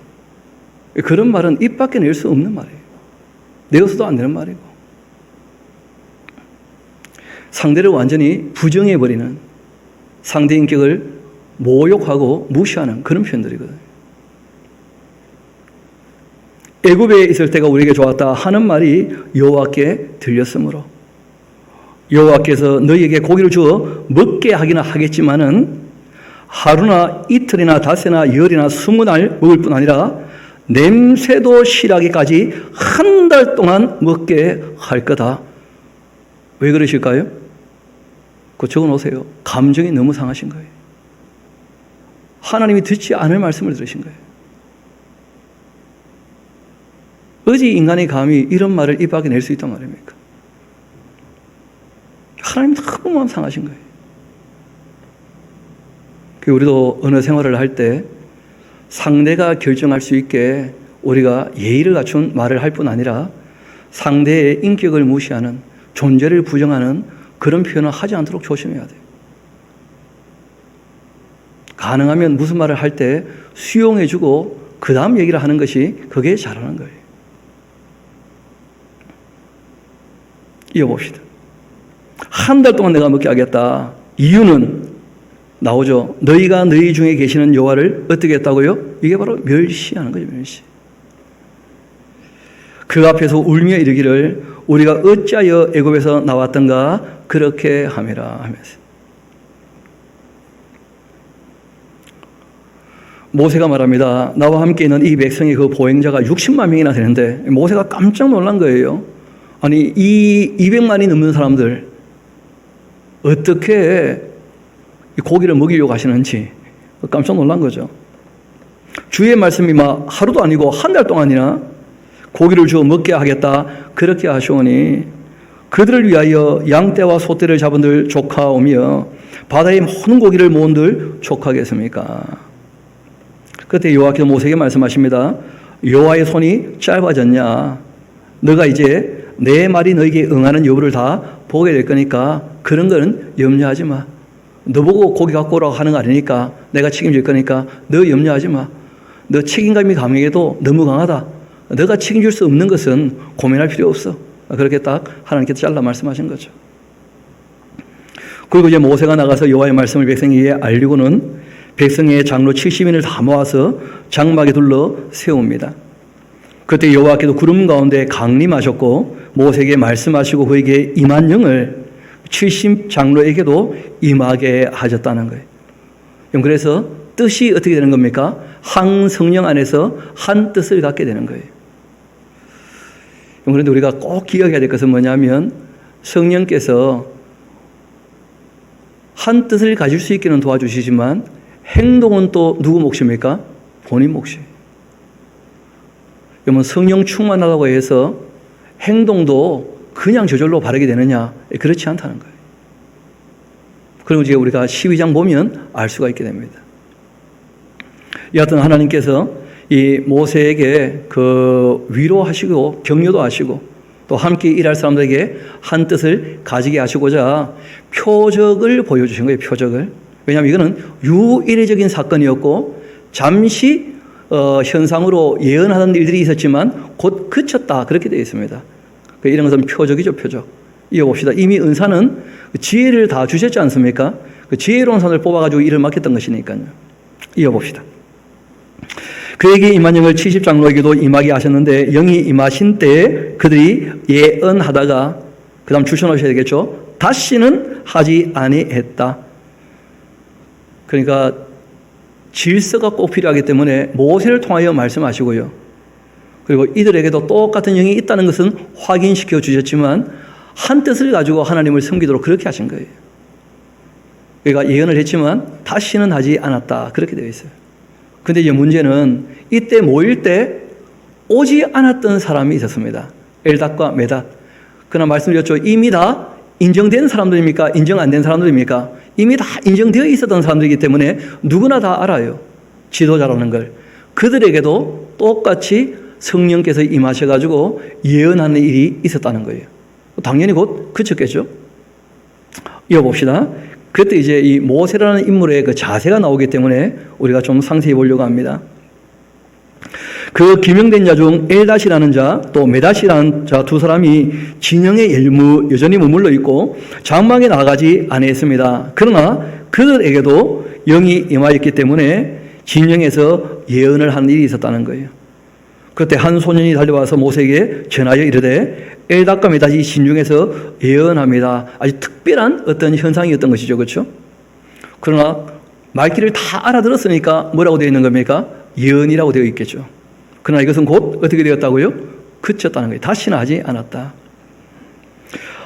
그런 말은 입 밖에 낼 수 없는 말이에요. 내어서도 안 되는 말이고. 상대를 완전히 부정해버리는 상대 인격을 모욕하고 무시하는 그런 표현들이거든요. 애굽에 있을 때가 우리에게 좋았다 하는 말이 여호와께 들렸으므로 여호와께서 너희에게 고기를 주어 먹게 하기는 하겠지만은 하루나 이틀이나 닷새나 열이나 20날 먹을 뿐 아니라 냄새도 실하기까지 한 달 동안 먹게 할 거다. 왜 그러실까요? 그거 적어놓으세요. 감정이 너무 상하신 거예요. 하나님이 듣지 않을 말씀을 들으신 거예요. 어찌 인간이 감히 이런 말을 입 밖에 낼 수 있단 말입니까? 하나님 너무 마음 상하신 거예요. 우리도 어느 생활을 할 때 상대가 결정할 수 있게 우리가 예의를 갖춘 말을 할 뿐 아니라 상대의 인격을 무시하는 존재를 부정하는 그런 표현을 하지 않도록 조심해야 돼요. 가능하면 무슨 말을 할 때 수용해주고 그 다음 얘기를 하는 것이 그게 잘하는 거예요. 이어봅시다. 한 달 동안 내가 먹게 하겠다. 이유는 나오죠. 너희가 너희 중에 계시는 여호와를 어떻게 했다고요? 이게 바로 멸시하는 거죠. 멸시. 그 앞에서 울며 이르기를 우리가 어찌하여 애굽에서 나왔던가 그렇게 함이라 하면서 모세가 말합니다. 나와 함께 있는 이 백성의 그 보행자가 60만 명이나 되는데 모세가 깜짝 놀란 거예요. 아니 이 200만이 넘는 사람들 어떻게 고기를 먹이려고 하시는지 깜짝 놀란 거죠. 주의 말씀이 막 하루도 아니고 한 달 동안이나 고기를 주어 먹게 하겠다 그렇게 하시오니 그들을 위하여 양떼와 소떼를 잡은들 족하오며 바다의 모든 고기를 모은들 족하겠습니까? 그때 여호와께서 모세에게 말씀하십니다. 여호와의 손이 짧아졌냐? 너가 이제 내 말이 너에게 응하는 여부를 다 보게 될 거니까 그런 거는 염려하지 마. 너 보고 고기 갖고 오라고 하는 거 아니니까 내가 책임질 거니까 너 염려하지 마. 너 책임감이 강해도 너무 강하다. 너가 책임질 수 없는 것은 고민할 필요 없어. 그렇게 딱 하나님께서 잘라 말씀하신 거죠. 그리고 이제 모세가 나가서 여호와의 말씀을 백성에게 알리고는 백성의 장로 70인을 다 모아서 장막에 둘러 세웁니다. 그때 여호와께서 구름 가운데 강림하셨고 모세에게 말씀하시고 그에게 임한 영을 70 장로에게도 임하게 하셨다는 거예요. 그래서 뜻이 어떻게 되는 겁니까? 한 성령 안에서 한 뜻을 갖게 되는 거예요. 그런데 우리가 꼭 기억해야 될 것은 뭐냐면 성령께서 한 뜻을 가질 수 있기는 도와주시지만 행동은 또 누구 몫입니까? 본인 몫이에요. 그러면 성령 충만하다고 해서 행동도 그냥 저절로 바르게 되느냐? 그렇지 않다는 거예요. 그리고 이제 우리가 12장 보면 알 수가 있게 됩니다. 여하튼 하나님께서 이 모세에게 그 위로하시고 격려도 하시고 또 함께 일할 사람들에게 한 뜻을 가지게 하시고자 표적을 보여주신 거예요. 표적을. 왜냐하면 이거는 유일적인 사건이었고 잠시 현상으로 예언하던 일들이 있었지만 곧 그쳤다 그렇게 되어 있습니다. 이런 것은 표적이죠. 표적. 이어봅시다. 이미 은사는 지혜를 다 주셨지 않습니까? 그 지혜로운 사람을 뽑아가지고 일을 맡겼던 것이니까요. 이어봅시다. 그에게 임한 영을 70장로에게도 임하게 하셨는데 영이 임하신 때에 그들이 예언하다가 그 다음 주셔놓으셔야 되겠죠. 다시는 하지 아니했다. 그러니까 질서가 꼭 필요하기 때문에 모세를 통하여 말씀하시고요. 그리고 이들에게도 똑같은 영이 있다는 것은 확인시켜 주셨지만 한 뜻을 가지고 하나님을 섬기도록 그렇게 하신 거예요. 그러니까 예언을 했지만 다시는 하지 않았다. 그렇게 되어 있어요. 근데 이제 문제는 이때 모일 때 오지 않았던 사람이 있었습니다. 엘닷과 메닷. 그러나 말씀드렸죠. 이미 다 인정된 사람들입니까? 인정 안 된 사람들입니까? 이미 다 인정되어 있었던 사람들이기 때문에 누구나 다 알아요. 지도자라는 걸. 그들에게도 똑같이 성령께서 임하셔가지고 예언하는 일이 있었다는 거예요. 당연히 곧 그쳤겠죠. 이어봅시다. 그때 이제 이 모세라는 인물의 그 자세가 나오기 때문에 우리가 좀 상세히 보려고 합니다. 그 기명된 자 중 엘닷이라는 자 또 메닷이라는 자 두 사람이 진영에 여전히 머물러 있고 장막에 나가지 아니했습니다. 그러나 그들에게도 영이 임하였기 때문에 진영에서 예언을 하는 일이 있었다는 거예요. 그때 한 소년이 달려와서 모세에게 전하여 이르되 엘닷과 메닷이 진중에서 예언합니다. 아주 특별한 어떤 현상이었던 것이죠. 그렇죠? 그러나 말귀를 다 알아들었으니까 뭐라고 되어 있는 겁니까? 예언이라고 되어 있겠죠. 그러나 이것은 곧 어떻게 되었다고요? 그쳤다는 거예요. 다시는 하지 않았다.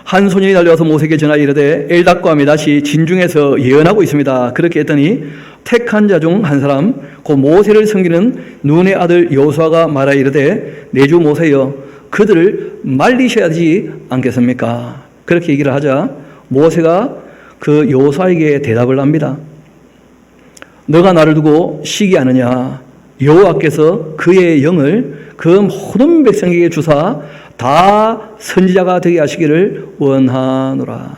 한 소년이 달려와서 모세에게 전하여 이르되 엘닷과 메닷이 진중에서 예언하고 있습니다. 그렇게 했더니 택한 자 중 한 사람 곧 모세를 섬기는 눈의 아들 여호수아가 말하여 이르되 내 주 모세여 그들을 말리셔야 하지 않겠습니까? 그렇게 얘기를 하자 모세가 그 여호수아에게 대답을 합니다. 너가 나를 두고 시기하느냐? 여호와께서 그의 영을 그 모든 백성에게 주사 다 선지자가 되게 하시기를 원하노라.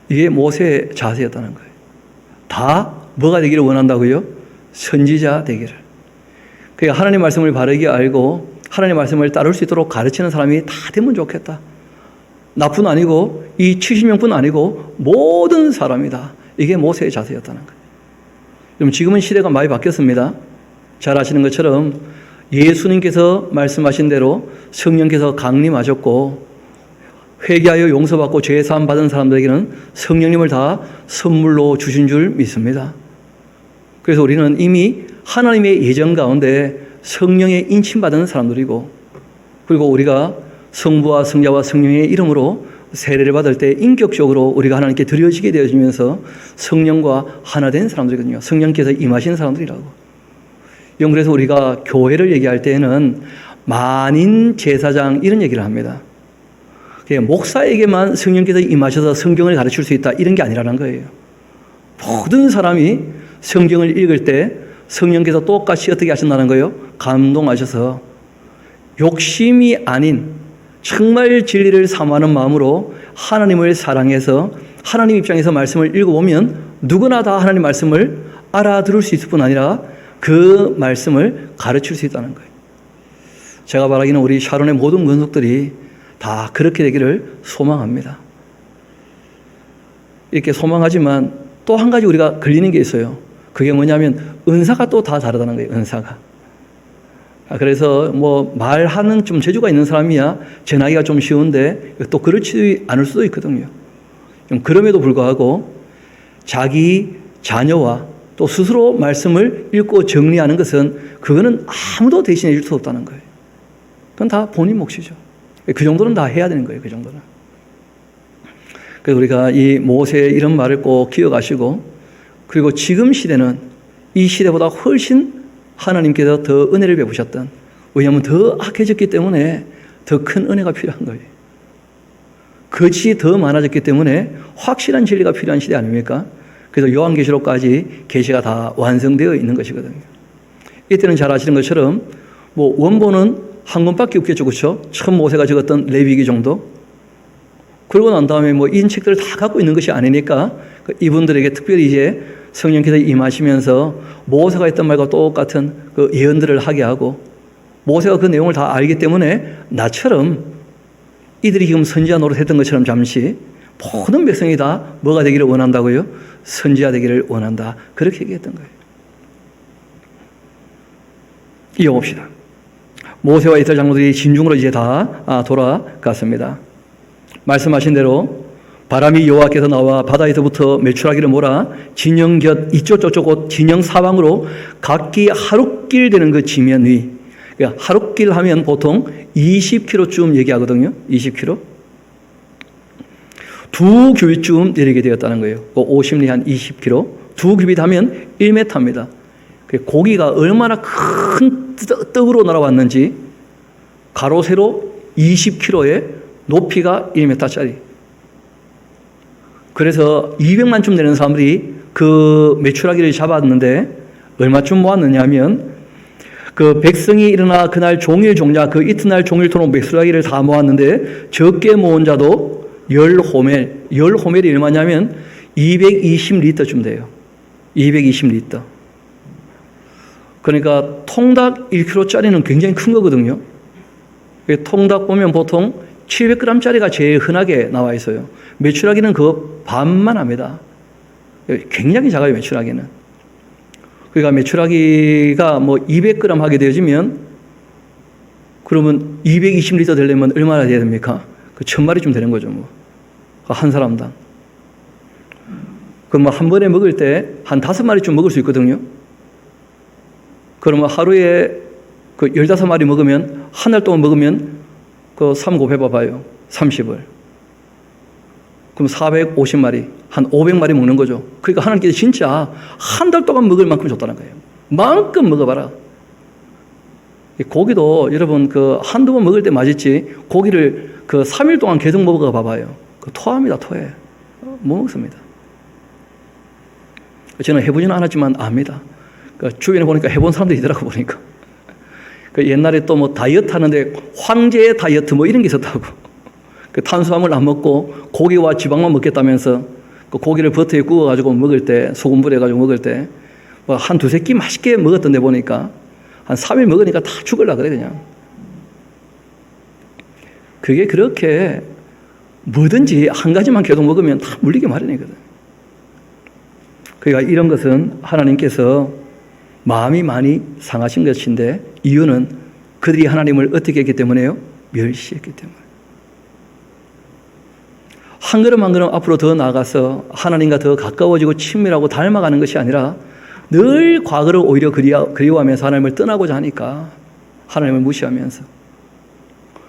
이게 모세의 자세였다는 거예요. 다 뭐가 되기를 원한다고요? 선지자 되기를. 그러니까 하나님 말씀을 바르게 알고 하나님 말씀을 따를 수 있도록 가르치는 사람이 다 되면 좋겠다. 나뿐 아니고 이 70명뿐 아니고 모든 사람이다. 이게 모세의 자세였다는 거예요. 그럼 지금은 시대가 많이 바뀌었습니다. 잘 아시는 것처럼 예수님께서 말씀하신 대로 성령께서 강림하셨고 회개하여 용서받고 죄사함 받은 사람들에게는 성령님을 다 선물로 주신 줄 믿습니다. 그래서 우리는 이미 하나님의 예정 가운데 성령의 인침받은 사람들이고, 그리고 우리가 성부와 성자와 성령의 이름으로 세례를 받을 때 인격적으로 우리가 하나님께 드려지게 되어지면서 성령과 하나 된 사람들이거든요. 성령께서 임하신 사람들이라고. 그래서 우리가 교회를 얘기할 때는 만인 제사장 이런 얘기를 합니다. 목사에게만 성령께서 임하셔서 성경을 가르칠 수 있다 이런 게 아니라는 거예요. 모든 사람이 성경을 읽을 때 성령께서 똑같이 어떻게 하신다는 거예요? 감동하셔서 욕심이 아닌 정말 진리를 사모하는 마음으로 하나님을 사랑해서 하나님 입장에서 말씀을 읽어보면 누구나 다 하나님 말씀을 알아들을 수 있을 뿐 아니라 그 말씀을 가르칠 수 있다는 거예요. 제가 바라기는 우리 샤론의 모든 권속들이 다 그렇게 되기를 소망합니다. 이렇게 소망하지만 또 한 가지 우리가 걸리는 게 있어요. 그게 뭐냐면 은사가 또 다 다르다는 거예요. 은사가. 그래서 뭐 말하는 좀 재주가 있는 사람이야 전하기가 좀 쉬운데 또 그렇지 않을 수도 있거든요. 그럼에도 불구하고 자기 자녀와 또 스스로 말씀을 읽고 정리하는 것은 그거는 아무도 대신해 줄 수 없다는 거예요. 그건 다 본인 몫이죠. 그 정도는 다 해야 되는 거예요. 그 정도는. 그래서 우리가 이 모세의 이런 말을 꼭 기억하시고, 그리고 지금 시대는 이 시대보다 훨씬 하나님께서 더 은혜를 베푸셨던, 왜냐하면 더 악해졌기 때문에 더 큰 은혜가 필요한 거예요. 거짓이 더 많아졌기 때문에 확실한 진리가 필요한 시대 아닙니까? 그래서 요한계시록까지 계시가 다 완성되어 있는 것이거든요. 이때는 잘 아시는 것처럼 뭐 원본은 한 권밖에 없겠죠, 그렇죠? 처음 모세가 적었던 레위기 정도. 그러고 난 다음에 뭐 이 책들을 다 갖고 있는 것이 아니니까 이분들에게 특별히 이제 성령께서 임하시면서 모세가 했던 말과 똑같은 그 예언들을 하게 하고, 모세가 그 내용을 다 알기 때문에 나처럼 이들이 지금 선지자 노릇했던 것처럼 잠시 모든 백성이 다 뭐가 되기를 원한다고요? 선지자 되기를 원한다. 그렇게 얘기했던 거예요. 이어봅시다. 모세와 이스라엘 장로들이 진중으로 이제 다 돌아갔습니다. 말씀하신 대로 바람이 여호와께서 나와 바다에서부터 메추라기를 몰아 진영 곁 이쪽 저쪽 곳 진영 사방으로 각기 하룻길 되는 그 지면 위, 그러니까 하룻길 하면 보통 20km쯤 얘기하거든요. 20km. 두 규빗쯤 내리게 되었다는 거예요. 50리 한 20km. 두 규빗 하면 1m입니다. 고기가 얼마나 큰 떡으로 날아왔는지 가로 세로 20km에 높이가 1m짜리. 그래서 200만쯤 되는 사람들이 그 메추라기를 잡았는데 얼마쯤 모았느냐 하면 그 백성이 일어나 그날 종일 종자 그 이튿날 종일토록 메추라기를 다 모았는데 적게 모은 자도 10호멜. 10호멜이 얼마냐면 220리터쯤 돼요. 220리터. 그러니까 통닭 1kg짜리는 굉장히 큰 거거든요. 통닭 보면 보통 700g짜리가 제일 흔하게 나와 있어요. 메추라기는 그 반만 합니다. 굉장히 작아요, 메추라기는. 그러니까 메추라기가 뭐 200g 하게 되어지면 그러면 220리터 되려면 얼마나 돼야 됩니까? 그 1000마리쯤 되는 거죠, 뭐. 한 사람당. 그럼 한 번에 먹을 때 한 5마리쯤 먹을 수 있거든요. 그러면 하루에 그 15마리 먹으면 한 달 동안 먹으면 그 3 곱해봐봐요. 30을. 그럼 450마리, 한 500마리 먹는 거죠. 그러니까 하나님께서 진짜 한 달 동안 먹을 만큼 줬다는 거예요. 마음껏 먹어봐라. 고기도 여러분 그 한두 번 먹을 때 맛있지, 고기를 그 3일 동안 계속 먹어봐봐요. 그 토합니다, 토해. 못 먹습니다. 저는 해보지는 않았지만 압니다. 그 주변에 보니까 해본 사람들이 있더라고, 보니까. 그 옛날에 또 뭐 다이어트 하는데 황제의 다이어트 뭐 이런 게 있었다고. 그 탄수화물 안 먹고 고기와 지방만 먹겠다면서 그 고기를 버터에 구워가지고 먹을 때, 소금 뿌려가지고 먹을 때 뭐 한 두세 끼 맛있게 먹었던데 보니까 한 3일 먹으니까 다 죽을라 그래, 그냥. 그게 그렇게 뭐든지 한 가지만 계속 먹으면 다 물리기 마련이거든. 그러니까 이런 것은 하나님께서 마음이 많이 상하신 것인데, 이유는 그들이 하나님을 어떻게 했기 때문에요? 멸시했기 때문에. 한 걸음 한 걸음 앞으로 더 나아가서 하나님과 더 가까워지고 친밀하고 닮아가는 것이 아니라 늘 과거를 오히려 그리워하면서 하나님을 떠나고자 하니까 하나님을 무시하면서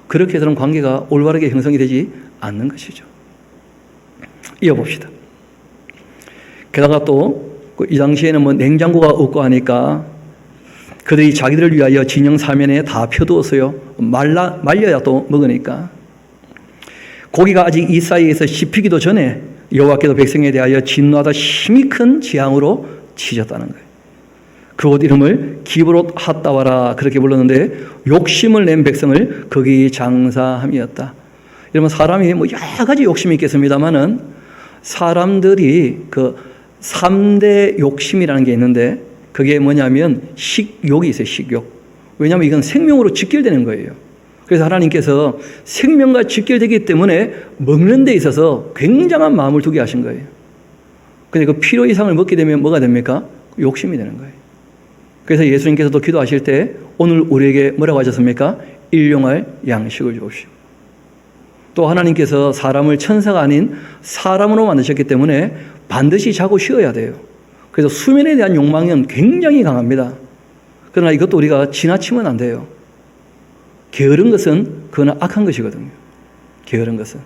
그렇게 해서는 관계가 올바르게 형성이 되지 않는 것이죠. 이어봅시다. 게다가 또 이 당시에는 뭐 냉장고가 없고 하니까 그들이 자기들을 위하여 진영 사면에 다 펴두었어요. 말려야 또 먹으니까. 고기가 아직 이 사이에서 씹히기도 전에 여호와께서 백성에 대하여 진노하다 힘이 큰 재앙으로 치셨다는 거예요. 그곳 이름을 기브롯 핫다와라 그렇게 불렀는데 욕심을 낸 백성을 거기 장사함이었다. 여러분 사람이 뭐 여러 가지 욕심이 있겠습니다만은 사람들이 그 3대 욕심이라는 게 있는데 그게 뭐냐면 식욕이 있어요. 식욕. 왜냐하면 이건 생명으로 직결되는 거예요. 그래서 하나님께서 생명과 직결되기 때문에 먹는 데 있어서 굉장한 마음을 두게 하신 거예요. 근데 그 필요 이상을 먹게 되면 뭐가 됩니까? 욕심이 되는 거예요. 그래서 예수님께서도 기도하실 때 오늘 우리에게 뭐라고 하셨습니까? 일용할 양식을 주옵시오. 또 하나님께서 사람을 천사가 아닌 사람으로 만드셨기 때문에 반드시 자고 쉬어야 돼요. 그래서 수면에 대한 욕망은 굉장히 강합니다. 그러나 이것도 우리가 지나치면 안 돼요. 게으른 것은 그거는 악한 것이거든요. 게으른 것은.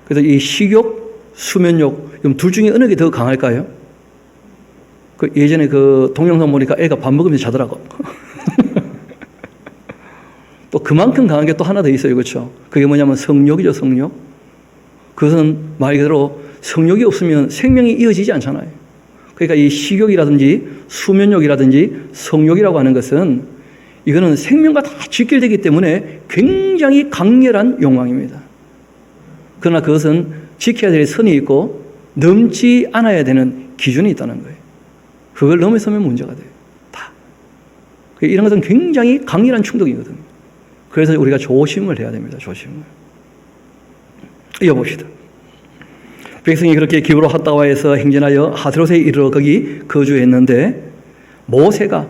그래서 이 식욕, 수면욕, 둘 중에 어느 게 더 강할까요? 그 예전에 그 동영상 보니까 애가 밥 먹으면서 자더라고. 또 그만큼 강한 게 또 하나 더 있어요. 그렇죠? 그게 뭐냐면 성욕이죠. 성욕. 그것은 말 그대로 성욕이 없으면 생명이 이어지지 않잖아요. 그러니까 이 식욕이라든지 수면욕이라든지 성욕이라고 하는 것은 이거는 생명과 다 직결되기 때문에 굉장히 강렬한 욕망입니다. 그러나 그것은 지켜야 될 선이 있고 넘지 않아야 되는 기준이 있다는 거예요. 그걸 넘어서면 문제가 돼요. 다. 이런 것은 굉장히 강렬한 충동이거든요. 그래서 우리가 조심을 해야 됩니다. 조심을. 이어봅시다. 백성이 그렇게 기브롯 핫다와에서 행진하여 하세롯에 이르러 거기 거주했는데 모세가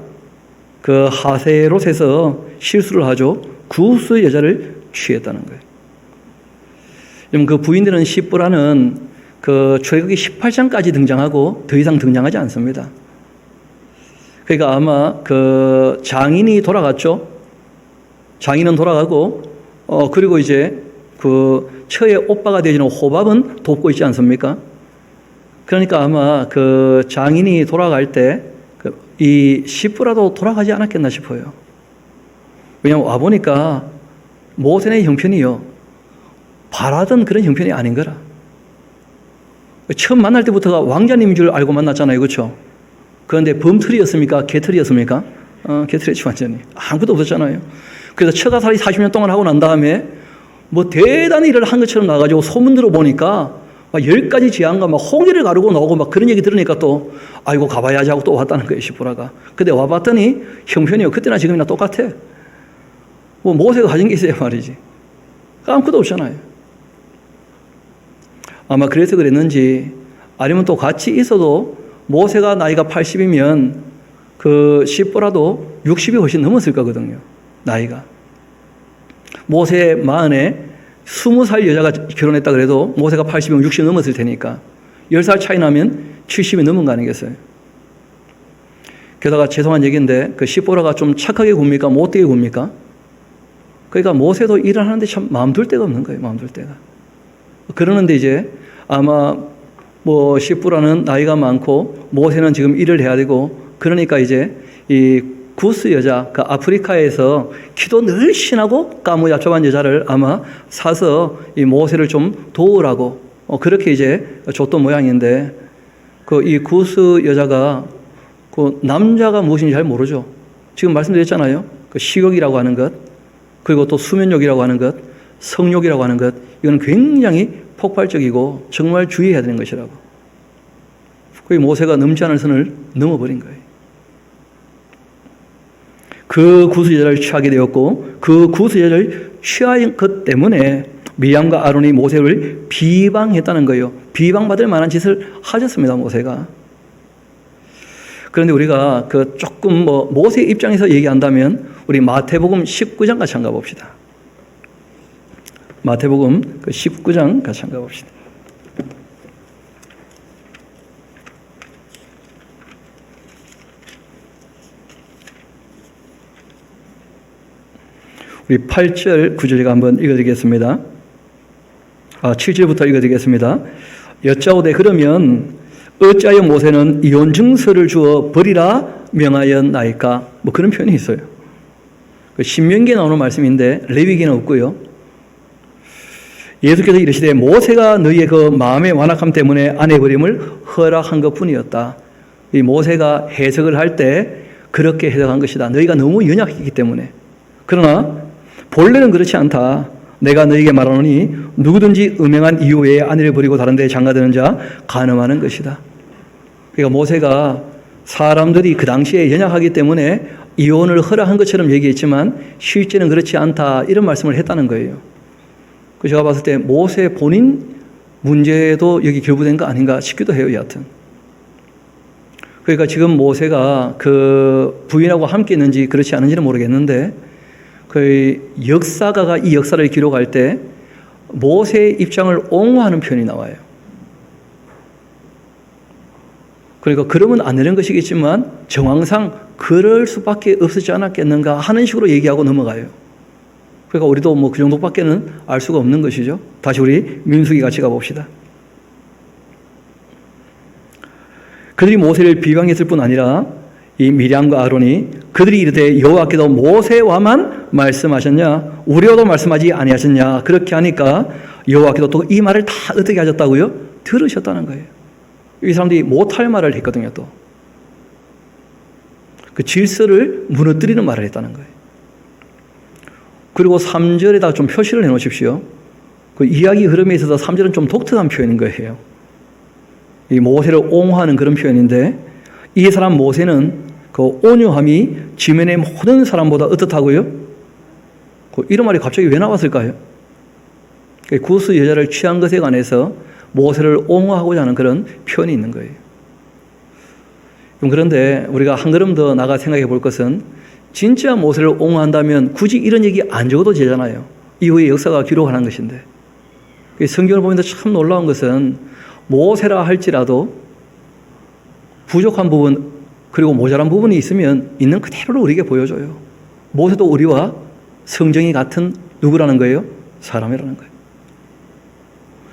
그 하세롯에서 실수를 하죠. 구스 여자를 취했다는 거예요. 그 부인들은 시브라는 그 출애굽기 18장까지 등장하고 더 이상 등장하지 않습니다. 그러니까 아마 그 장인이 돌아갔죠. 장인은 돌아가고 그리고 이제 그 처의 오빠가 되어지는 호밥은 돕고 있지 않습니까? 그러니까 아마 그 장인이 돌아갈 때 이 시브라도 돌아가지 않았겠나 싶어요. 왜냐하면 와보니까 모세의 형편이요. 바라던 그런 형편이 아닌 거라. 처음 만날 때부터가 왕자님인 줄 알고 만났잖아요. 그렇죠? 그런데 범틀이었습니까? 개틀이었습니까? 개틀이었지 완전히. 아무것도 없었잖아요. 그래서 처가살이 40년 동안 하고 난 다음에 뭐 대단히 일을 한 것처럼 나가지고 소문 들어보니까 막 10가지 재앙과 막 홍해를 가르고 나오고 막 그런 얘기 들으니까 또 아이고 가봐야지 하고 또 왔다는 거예요. 시브라가. 근데 와봤더니 형편이요. 그때나 지금이나 똑같아. 뭐 모세가 가진 게 있어야 말이지. 아무것도 없잖아요. 아마 그래서 그랬는지 아니면 또 같이 있어도 모세가 나이가 80이면 그 시브라도 60이 훨씬 넘었을 거거든요. 나이가. 모세 마흔에 20살 여자가 결혼했다 그래도 모세가 80이면 60 넘었을 테니까 10살 차이 나면 70이 넘은 거 아니겠어요? 게다가 죄송한 얘기인데 그 시보라가 좀 착하게 굽니까? 못되게 굽니까? 그러니까 모세도 일을 하는데 참 마음 둘 데가 없는 거예요. 마음 둘 데가. 그러는데 이제 아마 뭐 시보라는 나이가 많고 모세는 지금 일을 해야 되고 그러니까 이제 이 구스 여자, 그 아프리카에서 키도 늘 신하고 까무잡잡한 여자를 아마 사서 이 모세를 좀 도우라고 그렇게 이제 줬던 모양인데 그 이 구스 여자가 그 남자가 무엇인지 잘 모르죠. 지금 말씀드렸잖아요. 그 식욕이라고 하는 것, 그리고 또 수면욕이라고 하는 것, 성욕이라고 하는 것, 이건 굉장히 폭발적이고 정말 주의해야 되는 것이라고. 그 모세가 넘지 않을 선을 넘어버린 거예요. 그 구스 여자를 취하게 되었고 그 구스 여자를 취한 것 때문에 미리암과 아론이 모세를 비방했다는 거예요. 비방받을 만한 짓을 하셨습니다. 모세가. 그런데 우리가 그 조금 뭐 모세 입장에서 얘기한다면 우리 마태복음 19장 같이 한번 가봅시다. 마태복음 그 19장 같이 한번 가봅시다. 우리 8절, 9절 제가 한번 읽어드리겠습니다. 7절부터 읽어드리겠습니다. 여짜오되 그러면 어찌하여 모세는 이혼 증서를 주어 버리라 명하였나이까? 뭐 그런 표현이 있어요. 신명기에 나오는 말씀인데 레위기는 없고요. 예수께서 이르시되 모세가 너희의 그 마음의 완악함 때문에 안 해버림을 허락한 것뿐이었다. 이 모세가 해석을 할 때 그렇게 해석한 것이다. 너희가 너무 연약했기 때문에. 그러나 본래는 그렇지 않다. 내가 너희에게 말하노니 누구든지 음행한 이유 외에 아내를 버리고 다른 데에 장가드는 자 간음하는 것이다. 그러니까 모세가 사람들이 그 당시에 연약하기 때문에 이혼을 허락한 것처럼 얘기했지만 실제는 그렇지 않다. 이런 말씀을 했다는 거예요. 제가 봤을 때 모세 본인 문제도 여기 결부된 거 아닌가 싶기도 해요. 여하튼. 그러니까 지금 모세가 그 부인하고 함께 있는지 그렇지 않은지는 모르겠는데 그 역사가가 이 역사를 기록할 때 모세의 입장을 옹호하는 표현이 나와요. 그러니까 그러면 안 되는 것이겠지만 정황상 그럴 수밖에 없었지 않았겠는가 하는 식으로 얘기하고 넘어가요. 그러니까 우리도 뭐 그 정도밖에는 알 수가 없는 것이죠. 다시 우리 민수기 같이 가봅시다. 그들이 모세를 비방했을 뿐 아니라 이 미리암과 아론이 그들이 이르되 여호와께서 모세와만 말씀하셨냐 우리와도 말씀하지 아니하셨냐 그렇게 하니까 여호와께서 또 이 말을 다 어떻게 하셨다고요? 들으셨다는 거예요. 이 사람들이 못할 말을 했거든요. 또 그 질서를 무너뜨리는 말을 했다는 거예요. 그리고 3절에다 좀 표시를 해놓으십시오. 그 이야기 흐름에 있어서 3절은 좀 독특한 표현인 거예요. 이 모세를 옹호하는 그런 표현인데 이 사람 모세는 그 온유함이 지면의 모든 사람보다 어떻다고요? 이런 말이 갑자기 왜 나왔을까요? 구스 여자를 취한 것에 관해서 모세를 옹호하고자 하는 그런 표현이 있는 거예요. 그런데 우리가 한 걸음 더 나가 생각해 볼 것은 진짜 모세를 옹호한다면 굳이 이런 얘기 안 적어도 되잖아요. 이후에 역사가 기록하는 것인데. 성경을 보면서 참 놀라운 것은 모세라 할지라도 부족한 부분 그리고 모자란 부분이 있으면 있는 그대로를 우리에게 보여줘요. 모세도 우리와 성정이 같은 누구라는 거예요? 사람이라는 거예요.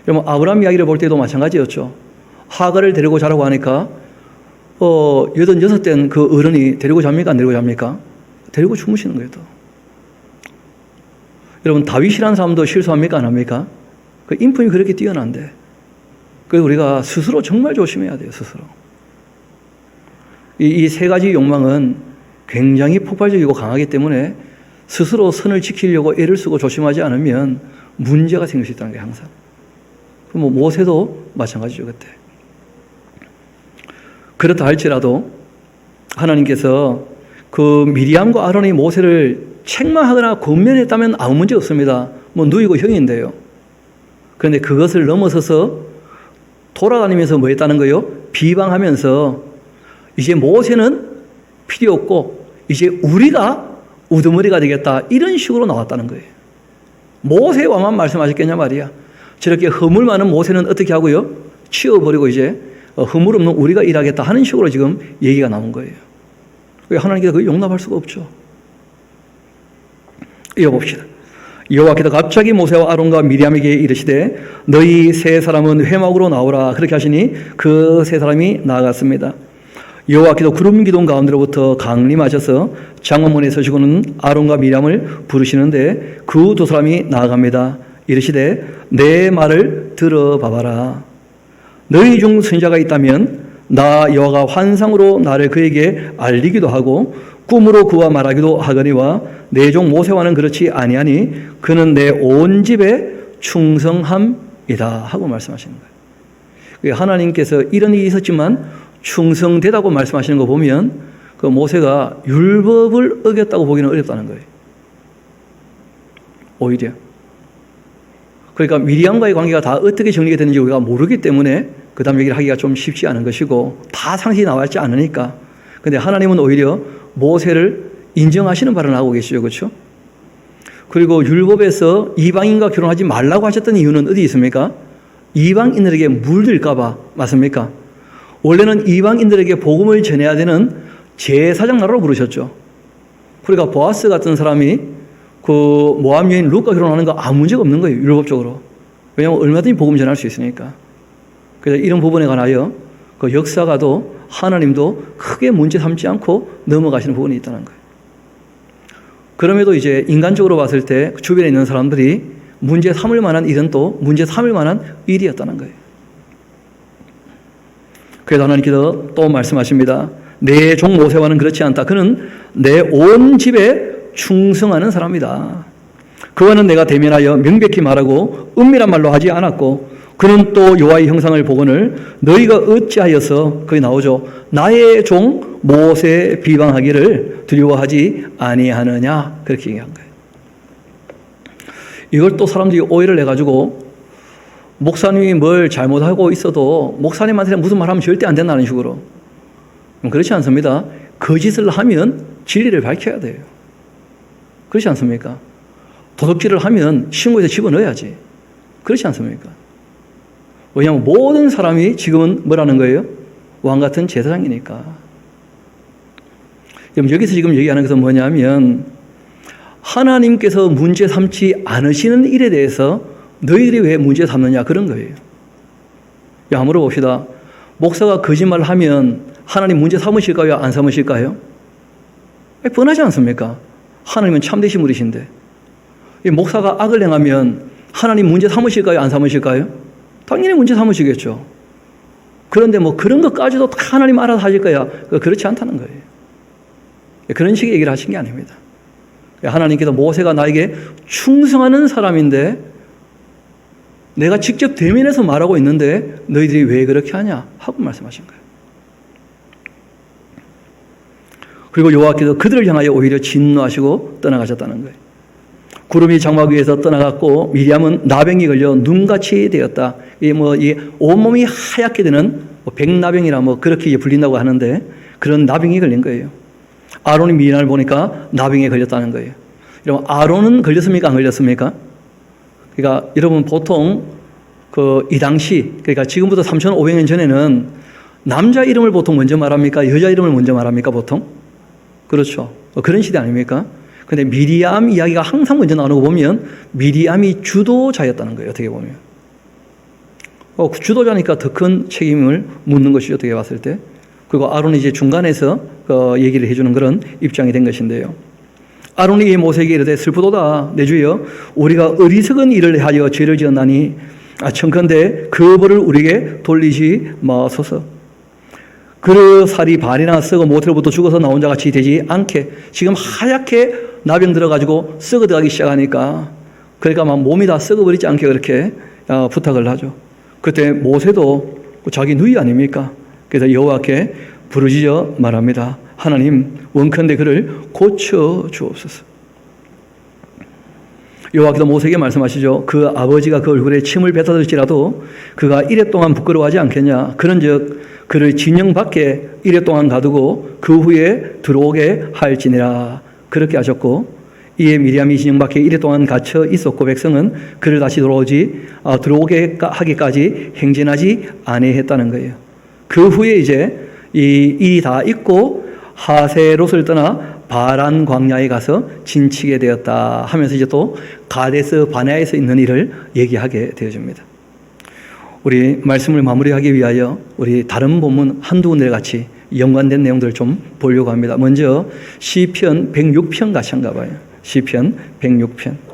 여러분 아브라함 이야기를 볼 때도 마찬가지였죠. 하갈을 데리고 자라고 하니까 86된 그 어른이 데리고 잡니까? 안 데리고 잡니까? 데리고 주무시는 거예요. 또. 여러분 다윗이라는 사람도 실수합니까? 안 합니까? 그 인품이 그렇게 뛰어난데 그래서 우리가 스스로 정말 조심해야 돼요. 스스로. 이 세 가지 욕망은 굉장히 폭발적이고 강하기 때문에 스스로 선을 지키려고 애를 쓰고 조심하지 않으면 문제가 생길 수 있다는 게 항상. 뭐 모세도 마찬가지죠. 그때. 그렇다 할지라도 하나님께서 그 미리암과 아론이 모세를 책망하거나 권면했다면 아무 문제 없습니다. 뭐 누이고 형인데요. 그런데 그것을 넘어서서 돌아다니면서 뭐 했다는 거예요? 비방하면서 이제 모세는 필요 없고 이제 우리가 우두머리가 되겠다 이런 식으로 나왔다는 거예요. 모세와만 말씀하셨겠냐 말이야. 저렇게 허물 많은 모세는 어떻게 하고요? 치워버리고 이제 허물 없는 우리가 일하겠다 하는 식으로 지금 얘기가 나온 거예요. 하나님께서 그걸 용납할 수가 없죠. 이어봅시다. 여호와께서 갑자기 모세와 아론과 미리암에게 이르시되 너희 세 사람은 회막으로 나오라 그렇게 하시니 그 세 사람이 나아갔습니다. 여호와께서 구름 기둥 가운데로부터 강림하셔서 장화문에 서시고는 아론과 미리암을 부르시는데 그 두 사람이 나아갑니다. 이르시되 내 말을 들어봐봐라. 너희 중 선지자가 있다면 나 여호와가 환상으로 나를 그에게 알리기도 하고 꿈으로 그와 말하기도 하거니와 내 종 모세와는 그렇지 아니하니 그는 내 온 집에 충성함이다 하고 말씀하시는 거예요. 하나님께서 이런 일이 있었지만 충성되다고 말씀하시는 거 보면 그 모세가 율법을 어겼다고 보기는 어렵다는 거예요. 오히려. 그러니까 미리암과의 관계가 다 어떻게 정리가 되는지 우리가 모르기 때문에 그 다음 얘기를 하기가 좀 쉽지 않은 것이고 다 상세히 나와 있지 않으니까. 근데 하나님은 오히려 모세를 인정하시는 발언을 하고 계시죠. 그렇죠? 그리고 율법에서 이방인과 결혼하지 말라고 하셨던 이유는 어디 있습니까? 이방인들에게 물들까 봐. 맞습니까? 원래는 이방인들에게 복음을 전해야 되는 제사장 나라로 부르셨죠. 그러니까 보아스 같은 사람이 그 모함 여인 룻과 결혼하는 거 아무 문제가 없는 거예요. 율법적으로. 왜냐하면 얼마든지 복음 전할 수 있으니까. 그래서 이런 부분에 관하여 그 역사가도 하나님도 크게 문제 삼지 않고 넘어가시는 부분이 있다는 거예요. 그럼에도 이제 인간적으로 봤을 때 주변에 있는 사람들이 문제 삼을 만한 일은 또 문제 삼을 만한 일이었다는 거예요. 그래서 하나님께서 또 말씀하십니다. 내 종 모세와는 그렇지 않다. 그는 내 온 집에 충성하는 사람이다. 그와는 내가 대면하여 명백히 말하고 은밀한 말로 하지 않았고 그는 또 여호와의 형상을 보거늘 너희가 어찌하여서 거기 나오죠. 나의 종 모세 비방하기를 두려워하지 아니하느냐 그렇게 얘기한 거예요. 이걸 또 사람들이 오해를 해가지고 목사님이 뭘 잘못하고 있어도 목사님한테 무슨 말하면 절대 안 된다는 식으로. 그렇지 않습니다. 거짓을 하면 진리를 밝혀야 돼요. 그렇지 않습니까? 도둑질을 하면 신고해서 집어넣어야지. 그렇지 않습니까? 왜냐하면 모든 사람이 지금은 뭐라는 거예요? 왕같은 제사장이니까. 그럼 여기서 지금 얘기하는 것은 뭐냐면 하나님께서 문제 삼지 않으시는 일에 대해서 너희들이 왜 문제 삼느냐 그런 거예요. 한번 물어봅시다. 목사가 거짓말을 하면 하나님 문제 삼으실까요? 안 삼으실까요? 뻔하지 않습니까? 하나님은 참되신 분이신데 목사가 악을 행하면 하나님 문제 삼으실까요? 안 삼으실까요? 당연히 문제 삼으시겠죠. 그런데 뭐 그런 것까지도 다 하나님 알아서 하실 거야. 그렇지 않다는 거예요. 그런 식의 얘기를 하신 게 아닙니다. 하나님께서 모세가 나에게 충성하는 사람인데 내가 직접 대면해서 말하고 있는데 너희들이 왜 그렇게 하냐 하고 말씀하신 거예요. 그리고 여호와께서 그들을 향하여 오히려 진노하시고 떠나가셨다는 거예요. 구름이 장막 위에서 떠나갔고 미리암은 나병이 걸려 눈같이 되었다. 이 온몸이 하얗게 되는 백나병이라 그렇게 불린다고 하는데 그런 나병이 걸린 거예요. 아론이 미리암을 보니까 나병에 걸렸다는 거예요. 여러분 아론은 걸렸습니까? 안 걸렸습니까? 그러니까 여러분 보통 이 당시 그러니까 지금부터 3,500년 전에는 남자 이름을 보통 먼저 말합니까? 여자 이름을 먼저 말합니까? 보통? 그렇죠. 그런 시대 아닙니까? 근데 미리암 이야기가 항상 먼저 나오는 거 보면 미리암이 주도자였다는 거예요. 어떻게 보면. 주도자니까 더 큰 책임을 묻는 것이죠. 어떻게 봤을 때. 그리고 아론이 이제 중간에서 얘기를 해주는 그런 입장이 된 것인데요. 아론이 모세에게 이르되 슬프도다 내 주여 우리가 어리석은 일을 하여 죄를 지었나니 청컨대 그 벌을 우리에게 돌리지 마소서. 그 살이 발이나 썩어 모태로부터 죽어서 나온 자 같이 되지 않게 지금 하얗게 나병 들어가지고 썩어 들어가기 시작하니까 그러니까 막 몸이 다 썩어버리지 않게 그렇게 부탁을 하죠. 그때 모세도 자기 누이 아닙니까? 그래서 여호와께 부르짖어 말합니다. 하나님 원컨대 그를 고쳐 주옵소서. 여호와께서 모세에게 말씀하시죠. 그 아버지가 그 얼굴에 침을 뱉어들지라도 그가 이래 동안 부끄러워하지 않겠냐. 그런즉 그를 진영 밖에 이래 동안 가두고 그 후에 들어오게 할지니라. 그렇게 하셨고 이에 미리암이 진영 밖에 이래 동안 갇혀 있었고 백성은 그를 다시 들어오게 하기까지 행진하지 아니했다는 거예요. 그 후에 이제 이 일이 다 있고 하세롯을 떠나 바란 광야에 가서 진치게 되었다 하면서 이제 또 가데스 바네아에서 있는 일을 얘기하게 되어집니다. 우리 말씀을 마무리하기 위하여 우리 다른 본문 한두 군데 같이 연관된 내용들을 좀 보려고 합니다. 먼저 시편 106편 같이 한가 봐요. 시편 106편.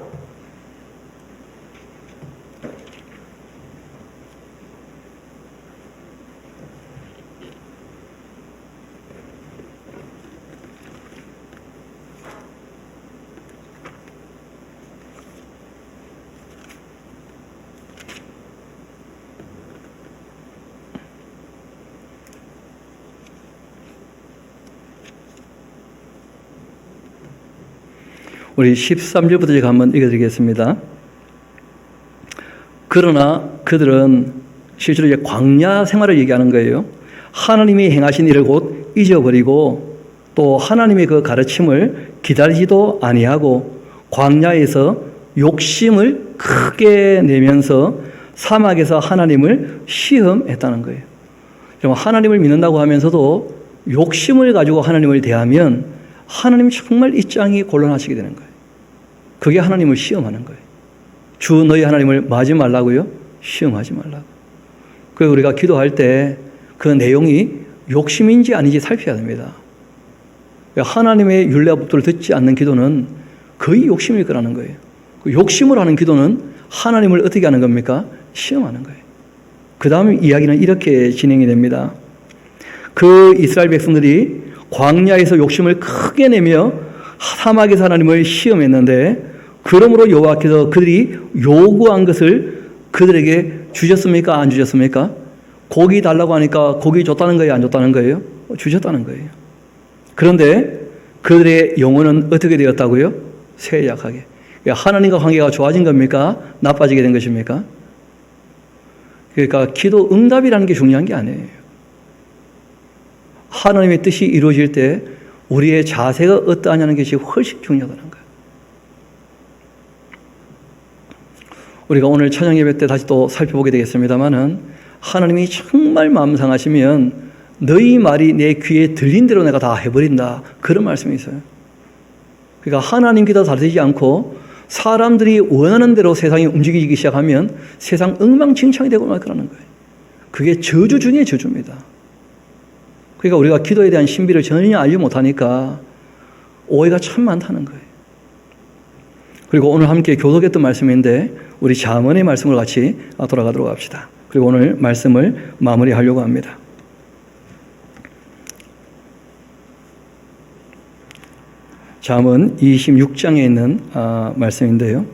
우리 13절부터 제가 한번 읽어드리겠습니다. 그러나 그들은 실제로 이제 광야 생활을 얘기하는 거예요. 하나님이 행하신 일을 곧 잊어버리고 또 하나님의 그 가르침을 기다리지도 아니하고 광야에서 욕심을 크게 내면서 사막에서 하나님을 시험했다는 거예요. 하나님을 믿는다고 하면서도 욕심을 가지고 하나님을 대하면 하나님 정말 입장이 곤란하시게 되는 거예요. 그게 하나님을 시험하는 거예요. 주 너희 하나님을 맞지 말라고요? 시험하지 말라고. 그래서 우리가 기도할 때 그 내용이 욕심인지 아닌지 살펴야 됩니다. 하나님의 율례법도를 듣지 않는 기도는 거의 욕심일 거라는 거예요. 욕심을 하는 기도는 하나님을 어떻게 하는 겁니까? 시험하는 거예요. 그 다음 이야기는 이렇게 진행이 됩니다. 그 이스라엘 백성들이 광야에서 욕심을 크게 내며 사막에서 하나님을 시험했는데, 그러므로 여호와께서 그들이 요구한 것을 그들에게 주셨습니까? 안 주셨습니까? 고기 달라고 하니까 고기 줬다는 거예요? 안 줬다는 거예요? 주셨다는 거예요. 그런데 그들의 영혼은 어떻게 되었다고요? 쇠약하게. 하나님과 관계가 좋아진 겁니까? 나빠지게 된 것입니까? 그러니까 기도 응답이라는 게 중요한 게 아니에요. 하나님의 뜻이 이루어질 때 우리의 자세가 어떠하냐는 것이 훨씬 중요하다는 거예요. 우리가 오늘 찬양 예배 때 다시 또 살펴보게 되겠습니다만은, 하나님이 정말 마음 상하시면 너희 말이 내 귀에 들린 대로 내가 다 해버린다, 그런 말씀이 있어요. 그러니까 하나님 귀가 다르지 않고 사람들이 원하는 대로 세상이 움직이기 시작하면 세상 엉망진창이 되고 말 거라는 거예요. 그게 저주 중에 저주입니다. 그러니까 우리가 기도에 대한 신비를 전혀 알지 못하니까 오해가 참 많다는 거예요. 그리고 오늘 함께 교독했던 말씀인데 우리 잠언의 말씀을 같이 돌아가도록 합시다. 그리고 오늘 말씀을 마무리하려고 합니다. 잠언 26장에 있는 말씀인데요.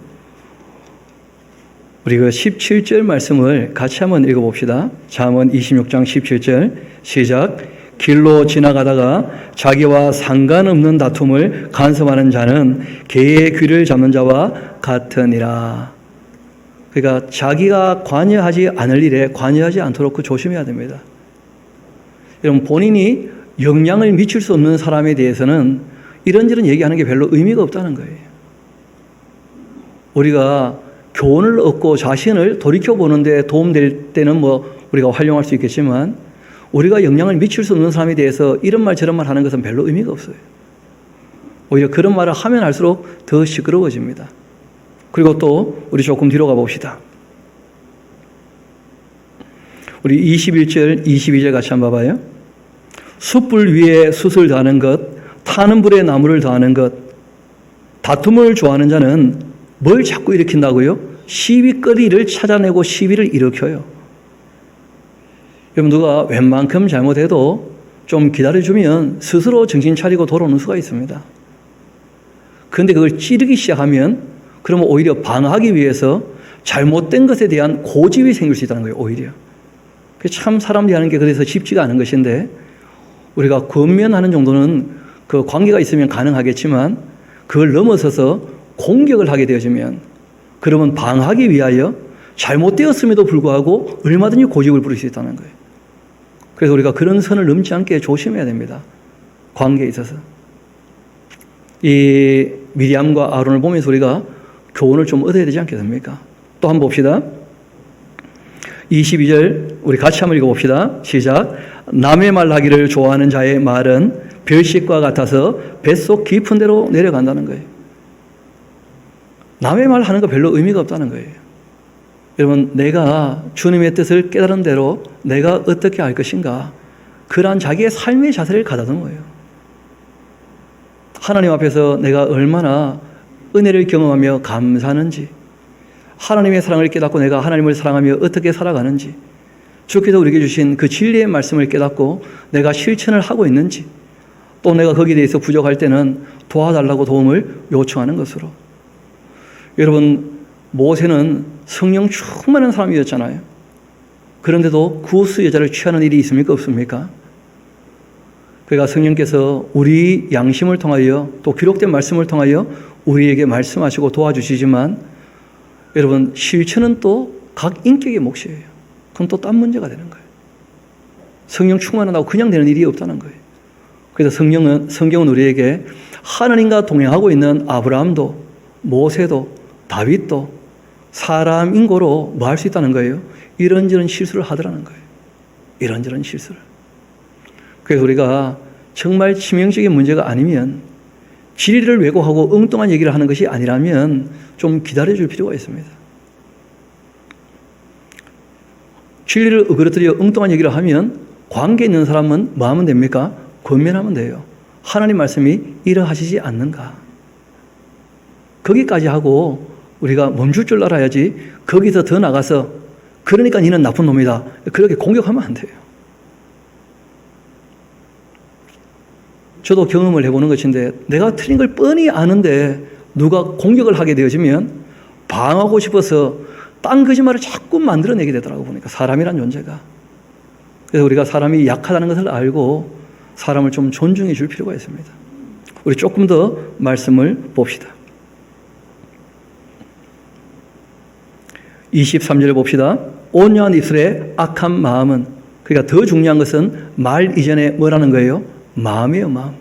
우리 그 17절 말씀을 같이 한번 읽어봅시다. 잠언 26장 17절 시작. 길로 지나가다가 자기와 상관없는 다툼을 간섭하는 자는 개의 귀를 잡는 자와 같으니라. 그러니까 자기가 관여하지 않을 일에 관여하지 않도록 조심해야 됩니다. 여러분, 본인이 영향을 미칠 수 없는 사람에 대해서는 이런저런 얘기하는 게 별로 의미가 없다는 거예요. 우리가 교훈을 얻고 자신을 돌이켜보는 데 도움될 때는 우리가 활용할 수 있겠지만, 우리가 영향을 미칠 수 없는 사람에 대해서 이런 말 저런 말 하는 것은 별로 의미가 없어요. 오히려 그런 말을 하면 할수록 더 시끄러워집니다. 그리고 또 우리 조금 뒤로 가봅시다. 우리 21절, 22절 같이 한번 봐봐요. 숯불 위에 숯을 더하는 것, 타는 불에 나무를 더하는 것. 다툼을 좋아하는 자는 뭘 자꾸 일으킨다고요? 시비거리를 찾아내고 시비를 일으켜요. 여러분, 누가 웬만큼 잘못해도 좀 기다려주면 스스로 정신 차리고 돌아오는 수가 있습니다. 그런데 그걸 찌르기 시작하면 그러면 오히려 방어하기 위해서 잘못된 것에 대한 고집이 생길 수 있다는 거예요, 오히려. 참 사람들이 하는 게 그래서 쉽지가 않은 것인데, 우리가 권면하는 정도는 그 관계가 있으면 가능하겠지만, 그걸 넘어서서 공격을 하게 되어지면, 그러면 방어하기 위하여 잘못되었음에도 불구하고 얼마든지 고집을 부릴 수 있다는 거예요. 그래서 우리가 그런 선을 넘지 않게 조심해야 됩니다. 관계에 있어서. 이 미리암과 아론을 보면서 우리가 교훈을 좀 얻어야 되지 않겠습니까? 또 한번 봅시다. 22절 우리 같이 한번 읽어봅시다. 시작. 남의 말하기를 좋아하는 자의 말은 별식과 같아서 뱃속 깊은 데로 내려간다는 거예요. 남의 말 하는 거 별로 의미가 없다는 거예요. 여러분, 내가 주님의 뜻을 깨달은 대로 내가 어떻게 할 것인가, 그러한 자기의 삶의 자세를 가다듬어요. 하나님 앞에서 내가 얼마나 은혜를 경험하며 감사하는지, 하나님의 사랑을 깨닫고 내가 하나님을 사랑하며 어떻게 살아가는지, 주께서 우리에게 주신 그 진리의 말씀을 깨닫고 내가 실천을 하고 있는지, 또 내가 거기에 대해서 부족할 때는 도와달라고 도움을 요청하는 것으로. 여러분, 모세는 성령 충만한 사람이었잖아요. 그런데도 구스 여자를 취하는 일이 있습니까? 없습니까? 그러니까 성령께서 우리 양심을 통하여 또 기록된 말씀을 통하여 우리에게 말씀하시고 도와주시지만, 여러분, 실천은 또 각 인격의 몫이에요. 그건 또 딴 문제가 되는 거예요. 성령 충만하다고 그냥 되는 일이 없다는 거예요. 그래서 성경은 우리에게 하나님과 동행하고 있는 아브라함도, 모세도, 다윗도 사람 인고로 뭐 할 수 있다는 거예요? 이런저런 실수를 하더라는 거예요. 이런저런 실수를. 그래서 우리가 정말 치명적인 문제가 아니면 진리를 왜곡하고 엉뚱한 얘기를 하는 것이 아니라면 좀 기다려줄 필요가 있습니다. 진리를 어그러뜨려 엉뚱한 얘기를 하면 관계 있는 사람은 뭐 하면 됩니까? 권면하면 돼요. 하나님 말씀이 이러하시지 않는가. 거기까지 하고 우리가 멈출 줄 알아야지 거기서 더 나가서 그러니까 니는 나쁜 놈이다. 그렇게 공격하면 안 돼요. 저도 경험을 해보는 것인데 내가 틀린 걸 뻔히 아는데 누가 공격을 하게 되어지면 방어하고 싶어서 딴 거짓말을 자꾸 만들어내게 되더라고 보니까 사람이란 존재가. 그래서 우리가 사람이 약하다는 것을 알고 사람을 좀 존중해 줄 필요가 있습니다. 우리 조금 더 말씀을 봅시다. 23절 봅시다. 온유한 입술의 악한 마음은, 그러니까 더 중요한 것은 말 이전에 뭐라는 거예요? 마음이에요, 마음.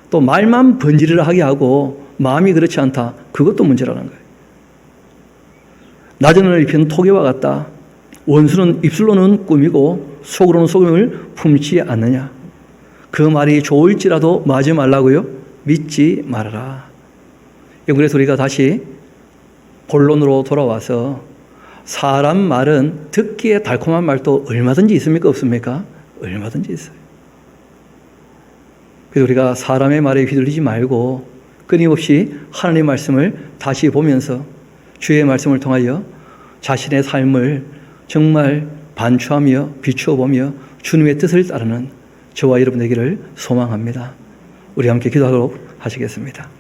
또 말만 번지르르 하게 하고 마음이 그렇지 않다. 그것도 문제라는 거예요. 낮은 하늘 입힌 토기와 같다. 원수는 입술로는 꾸미고 속으로는 속임을 품지 않느냐. 그 말이 좋을지라도 뭐 하지 말라고요? 믿지 말아라. 그래서 우리가 다시 본론으로 돌아와서 사람 말은 듣기에 달콤한 말도 얼마든지 있습니까? 없습니까? 얼마든지 있어요. 그래서 우리가 사람의 말에 휘둘리지 말고 끊임없이 하나님의 말씀을 다시 보면서 주의 말씀을 통하여 자신의 삶을 정말 반추하며 비추어보며 주님의 뜻을 따르는 저와 여러분 되기를 소망합니다. 우리 함께 기도하도록 하시겠습니다.